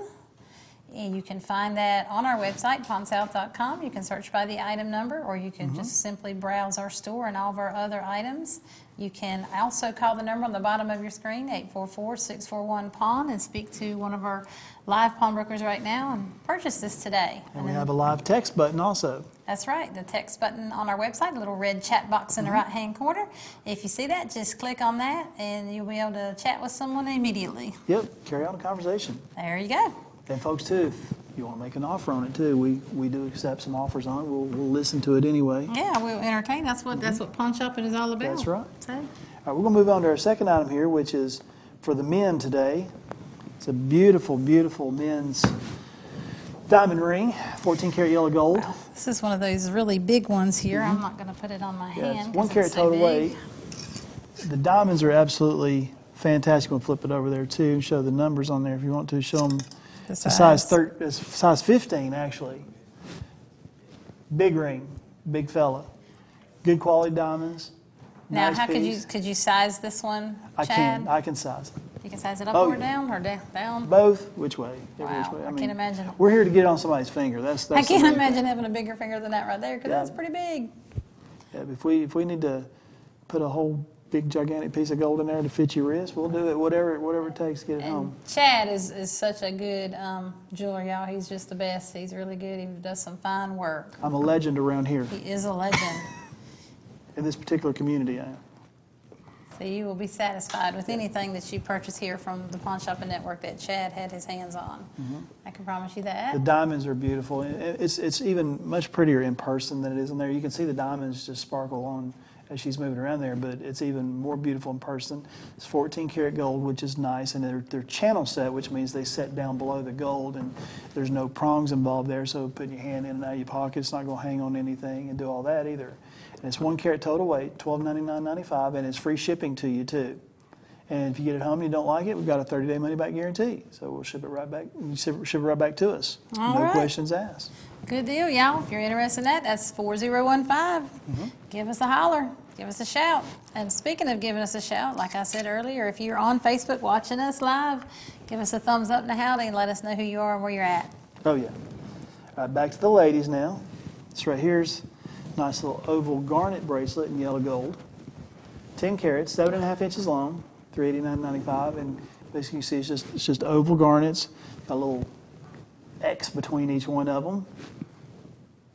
Speaker 1: And you can find that on our website, pawnsouth.com. You can search by the item number, or you can just simply browse our store and all of our other items. You can also call the number on the bottom of your screen, 844-641-PAWN, and speak to one of our live pawnbrokers right now and purchase this today.
Speaker 2: And we have a live text button also.
Speaker 1: That's right, the text button on our website, a little red chat box in the right-hand corner. If you see that, just click on that, and you'll be able to chat with someone immediately.
Speaker 2: Yep, carry on a conversation.
Speaker 1: There you go.
Speaker 2: And folks, too, if you want to make an offer on it, too, we do accept some offers on it. We'll listen to it anyway.
Speaker 1: Yeah, we'll entertain. That's what pawn shopping is all about.
Speaker 2: That's right.
Speaker 1: So,
Speaker 2: All right, we're going to move on to our second item here, which is for the men today. It's a beautiful, beautiful men's diamond ring, 14-karat yellow gold.
Speaker 1: wow, this is one of those really big ones here. I'm not going to put it on my
Speaker 2: Yeah,
Speaker 1: hand.
Speaker 2: it's 1
Speaker 1: 'cause
Speaker 2: carat
Speaker 1: so
Speaker 2: total
Speaker 1: big.
Speaker 2: weight. The diamonds are absolutely fantastic. We'll flip it over there too and show the numbers on there if you want to. Show them
Speaker 1: The
Speaker 2: size 15 actually. Big ring, big fella. Good quality diamonds.
Speaker 1: Now,
Speaker 2: nice
Speaker 1: how
Speaker 2: piece.
Speaker 1: could you size this one, Chad?
Speaker 2: I can size it.
Speaker 1: You can size it up
Speaker 2: Oh,
Speaker 1: or
Speaker 2: yeah.
Speaker 1: down or down?
Speaker 2: Both, which way? Every
Speaker 1: Wow,
Speaker 2: which way.
Speaker 1: I can't imagine.
Speaker 2: We're here to get on somebody's finger. That's
Speaker 1: I
Speaker 2: the
Speaker 1: can't
Speaker 2: main
Speaker 1: imagine
Speaker 2: thing.
Speaker 1: having a bigger finger than that right there, because
Speaker 2: Yeah.
Speaker 1: that's pretty big.
Speaker 2: Yeah, if we need to put a whole big gigantic piece of gold in there to fit your wrist, we'll do it. Whatever it takes to get it home.
Speaker 1: Chad is such a good jeweler, y'all. He's just the best. He's really good. He does some fine work.
Speaker 2: I'm a legend around here
Speaker 1: He is a legend.
Speaker 2: in this particular community. I am.
Speaker 1: So you will be satisfied with anything that you purchase here from the Pawn Shopping Network that Chad had his hands on. I can promise you that.
Speaker 2: The diamonds are beautiful. It's even much prettier in person than it is in there. You can see the diamonds just sparkle on as she's moving around there, but it's even more beautiful in person. It's 14 karat gold, which is nice, and they're channel set, which means they set down below the gold, and there's no prongs involved there, so putting your hand in and out of your pocket, it's not going to hang on anything and do all that either. And it's 1 carat total weight, $1299.95, and it's free shipping to you too. And if you get it home and you don't like it, we've got a 30-day money-back guarantee, so we'll ship it right back. You ship it right back to us.
Speaker 1: All
Speaker 2: No
Speaker 1: right.
Speaker 2: questions asked.
Speaker 1: Good deal, y'all. If you're interested in that, that's 4015. Give us a holler. Give us a shout. And speaking of giving us a shout, like I said earlier, if you're on Facebook watching us live, give us a thumbs up and a howdy and let us know who you are and where you're at.
Speaker 2: Oh, yeah. All right, back to the ladies now. This right here's a nice little oval garnet bracelet in yellow gold. 10 carats, 7.5 inches long, $389.95. And basically you see it's just oval garnets. Got a little X between each one of them.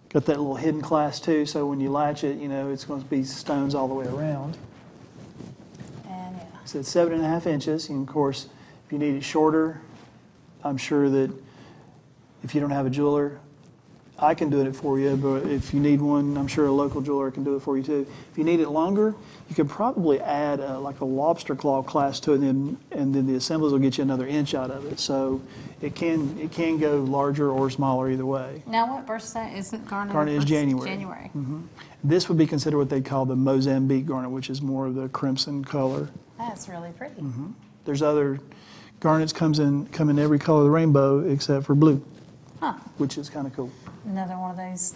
Speaker 2: Got that little hidden clasp too, so when you latch it, you know it's going to be stones all the way around.
Speaker 1: And yeah.
Speaker 2: So it's 7.5 inches. And of course, if you need it shorter, I'm sure that if you don't have a jeweler, I can do it for you, but if you need one, I'm sure a local jeweler can do it for you too. If you need it longer, you could probably add like a lobster claw clasp to it, and then the assemblies will get you another inch out of it. So it can go larger or smaller either way.
Speaker 1: Now, what birthday is it? Garnet?
Speaker 2: Garnet is January.
Speaker 1: January.
Speaker 2: This would be considered what they call the Mozambique garnet, which is more of the crimson color.
Speaker 1: That's really pretty.
Speaker 2: There's other garnets come in every color of the rainbow except for blue,
Speaker 1: Huh.
Speaker 2: which is kind of cool.
Speaker 1: Another one of those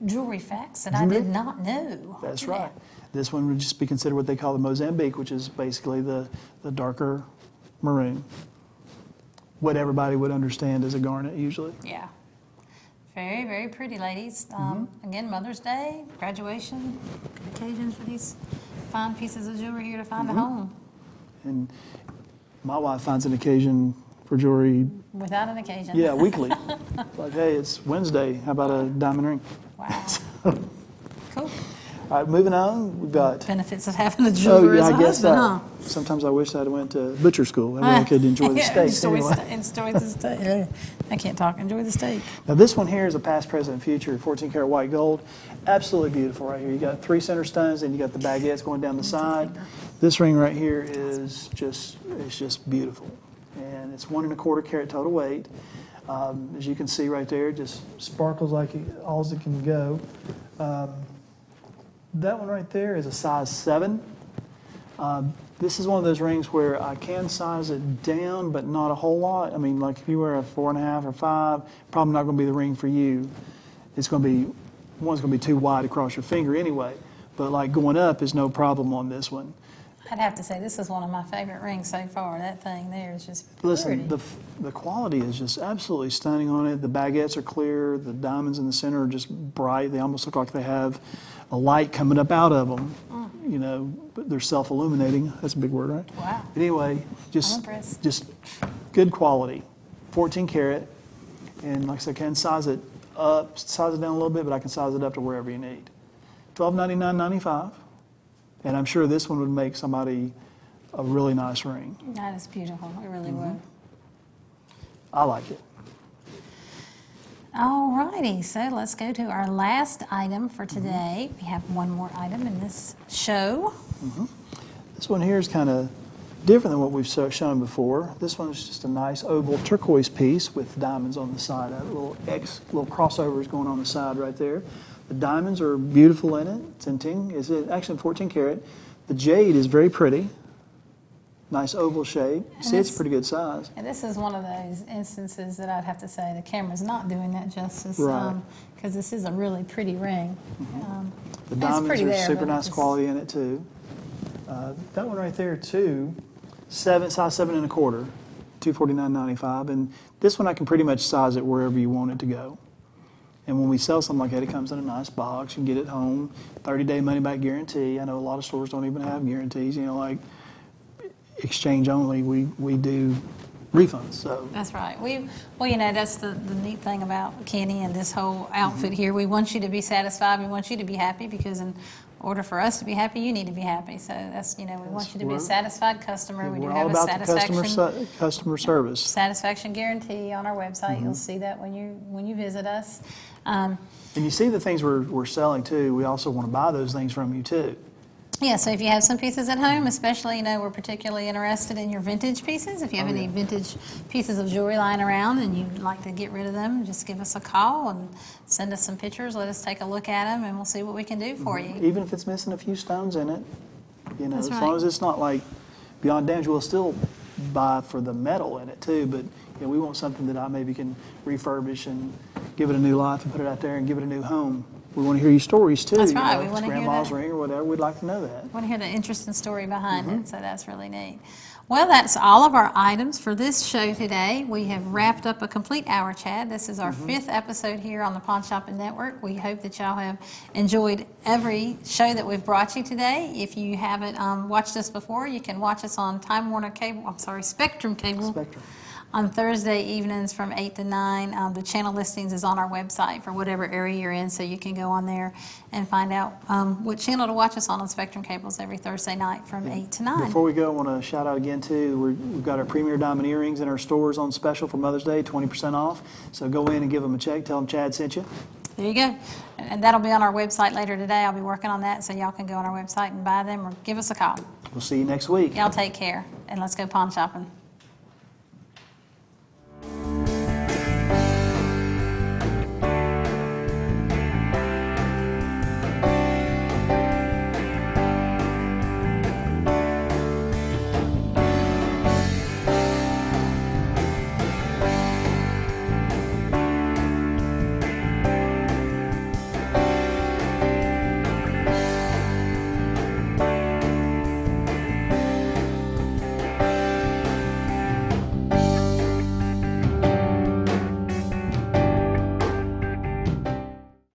Speaker 1: jewelry facts that I did not know.
Speaker 2: That's
Speaker 1: Yeah.
Speaker 2: right. This one would just be considered what they call the Mozambique, which is basically the darker maroon. What everybody would understand as a garnet usually.
Speaker 1: Yeah. Very, very pretty, ladies. Again, Mother's Day, graduation, good occasions for these fine pieces of jewelry here to find a home
Speaker 2: And my wife finds an occasion for jewelry,
Speaker 1: without an occasion.
Speaker 2: yeah, weekly. It's like, hey, it's Wednesday. How about a diamond ring?
Speaker 1: Wow. Cool.
Speaker 2: All right, moving on. We've got.
Speaker 1: Benefits of having a jeweler as a husband, huh?
Speaker 2: Sometimes I wish I'd went to butcher school. That way I could enjoy the steaks anyway.
Speaker 1: Enjoy the steak. Yeah. I can't talk. Enjoy the steak.
Speaker 2: Now this one here is a past, present, and future 14 karat white gold. Absolutely beautiful right here. You got 3 center stones and you got the baguettes going down the side. This ring right here is just beautiful. And it's 1 1/4 carat total weight. As you can see right there, it just sparkles like all as it can go. That one right there is a size 7. This is one of those rings where I can size it down, but not a whole lot. I mean, like if you wear a 4.5 or 5, probably not going to be the ring for you. It's going to be, one's going to be too wide across your finger anyway. But like going up is no problem on this one.
Speaker 1: I'd have to say this is one of my favorite rings so far. That thing there is just pretty.
Speaker 2: Listen, the quality is just absolutely stunning on it. The baguettes are clear. The diamonds in the center are just bright. They almost look like they have a light coming up out of them. You know, but they're self-illuminating. That's a big word, right?
Speaker 1: Wow.
Speaker 2: But anyway,
Speaker 1: I'm
Speaker 2: just good quality. 14 karat. And like I said, I can size it up, size it down a little bit, but I can size it up to wherever you need. $1299.95. And I'm sure this one would make somebody a really nice ring.
Speaker 1: That is beautiful. It really would.
Speaker 2: I like it.
Speaker 1: All righty, so let's go to our last item for today. We have one more item in this show.
Speaker 2: This one here is kind of different than what we've shown before. This one is just a nice oval turquoise piece with diamonds on the side of it. Little crossovers going on the side right there. The diamonds are beautiful in it. Tinting is actually 14 karat. The jade is very pretty. Nice oval shape. See, it's a pretty good size.
Speaker 1: And this is one of those instances that I'd have to say the camera's not doing that justice.
Speaker 2: Right.
Speaker 1: Because this is a really pretty ring.
Speaker 2: The
Speaker 1: it's
Speaker 2: diamonds
Speaker 1: pretty
Speaker 2: are
Speaker 1: there,
Speaker 2: super
Speaker 1: but
Speaker 2: nice
Speaker 1: it's-
Speaker 2: quality in it too. That one right there too, size 7 1/4, $249.95. And this one I can pretty much size it wherever you want it to go. And when we sell something like that, it comes in a nice box. You can get it home, 30-day money-back guarantee. I know a lot of stores don't even have guarantees. You know, like exchange only, we do refunds. So
Speaker 1: That's right. Well, you know, that's the neat thing about Kenny and this whole outfit here. We want you to be satisfied. We want you to be happy because in order for us to be happy, you need to be happy. So that's, you know, we want you to be a satisfied customer. We do
Speaker 2: we're
Speaker 1: have
Speaker 2: all
Speaker 1: a
Speaker 2: about the
Speaker 1: satisfaction
Speaker 2: customer service.
Speaker 1: satisfaction guarantee on our website. You'll see that when you visit us.
Speaker 2: And you see the things we're selling too. We also want to buy those things from you too.
Speaker 1: Yeah, so if you have some pieces at home, especially, you know, we're particularly interested in your vintage pieces. If you have any vintage pieces of jewelry lying around and you'd like to get rid of them, just give us a call and send us some pictures. Let us take a look at them and we'll see what we can do for you.
Speaker 2: Even if it's missing a few stones in it, you know,
Speaker 1: That's
Speaker 2: as long
Speaker 1: right.
Speaker 2: as it's not like beyond damage, we'll still buy for the metal in it too. But you know, we want something that I maybe can refurbish and give it a new life and put it out there and give it a new home. We want to hear your stories too.
Speaker 1: That's
Speaker 2: you
Speaker 1: right.
Speaker 2: know,
Speaker 1: We
Speaker 2: if it's
Speaker 1: want to hear
Speaker 2: grandma's
Speaker 1: that.
Speaker 2: ring or whatever. We'd like to know that.
Speaker 1: I want to hear the interesting story behind it, so that's really neat. Well, that's all of our items for this show today. We have wrapped up a complete hour, Chad. This is our 5th episode here on the Pawn Shopping Network. We hope that y'all have enjoyed every show that we've brought you today. If you haven't watched us before, you can watch us on Spectrum Cable.
Speaker 2: Spectrum.
Speaker 1: On Thursday evenings from 8 to 9. The channel listings is on our website for whatever area you're in, so you can go on there and find out what channel to watch us on Spectrum Cables every Thursday night from 8 to 9.
Speaker 2: Before we go, I want to shout out again too. We've got our premier diamond earrings in our stores on special for Mother's Day, 20% off. So go in and give them a check. Tell them Chad sent you.
Speaker 1: There you go. And that'll be on our website later today. I'll be working on that, so y'all can go on our website and buy them or give us a call.
Speaker 2: We'll see you next week.
Speaker 1: Y'all take care, and let's go pawn shopping.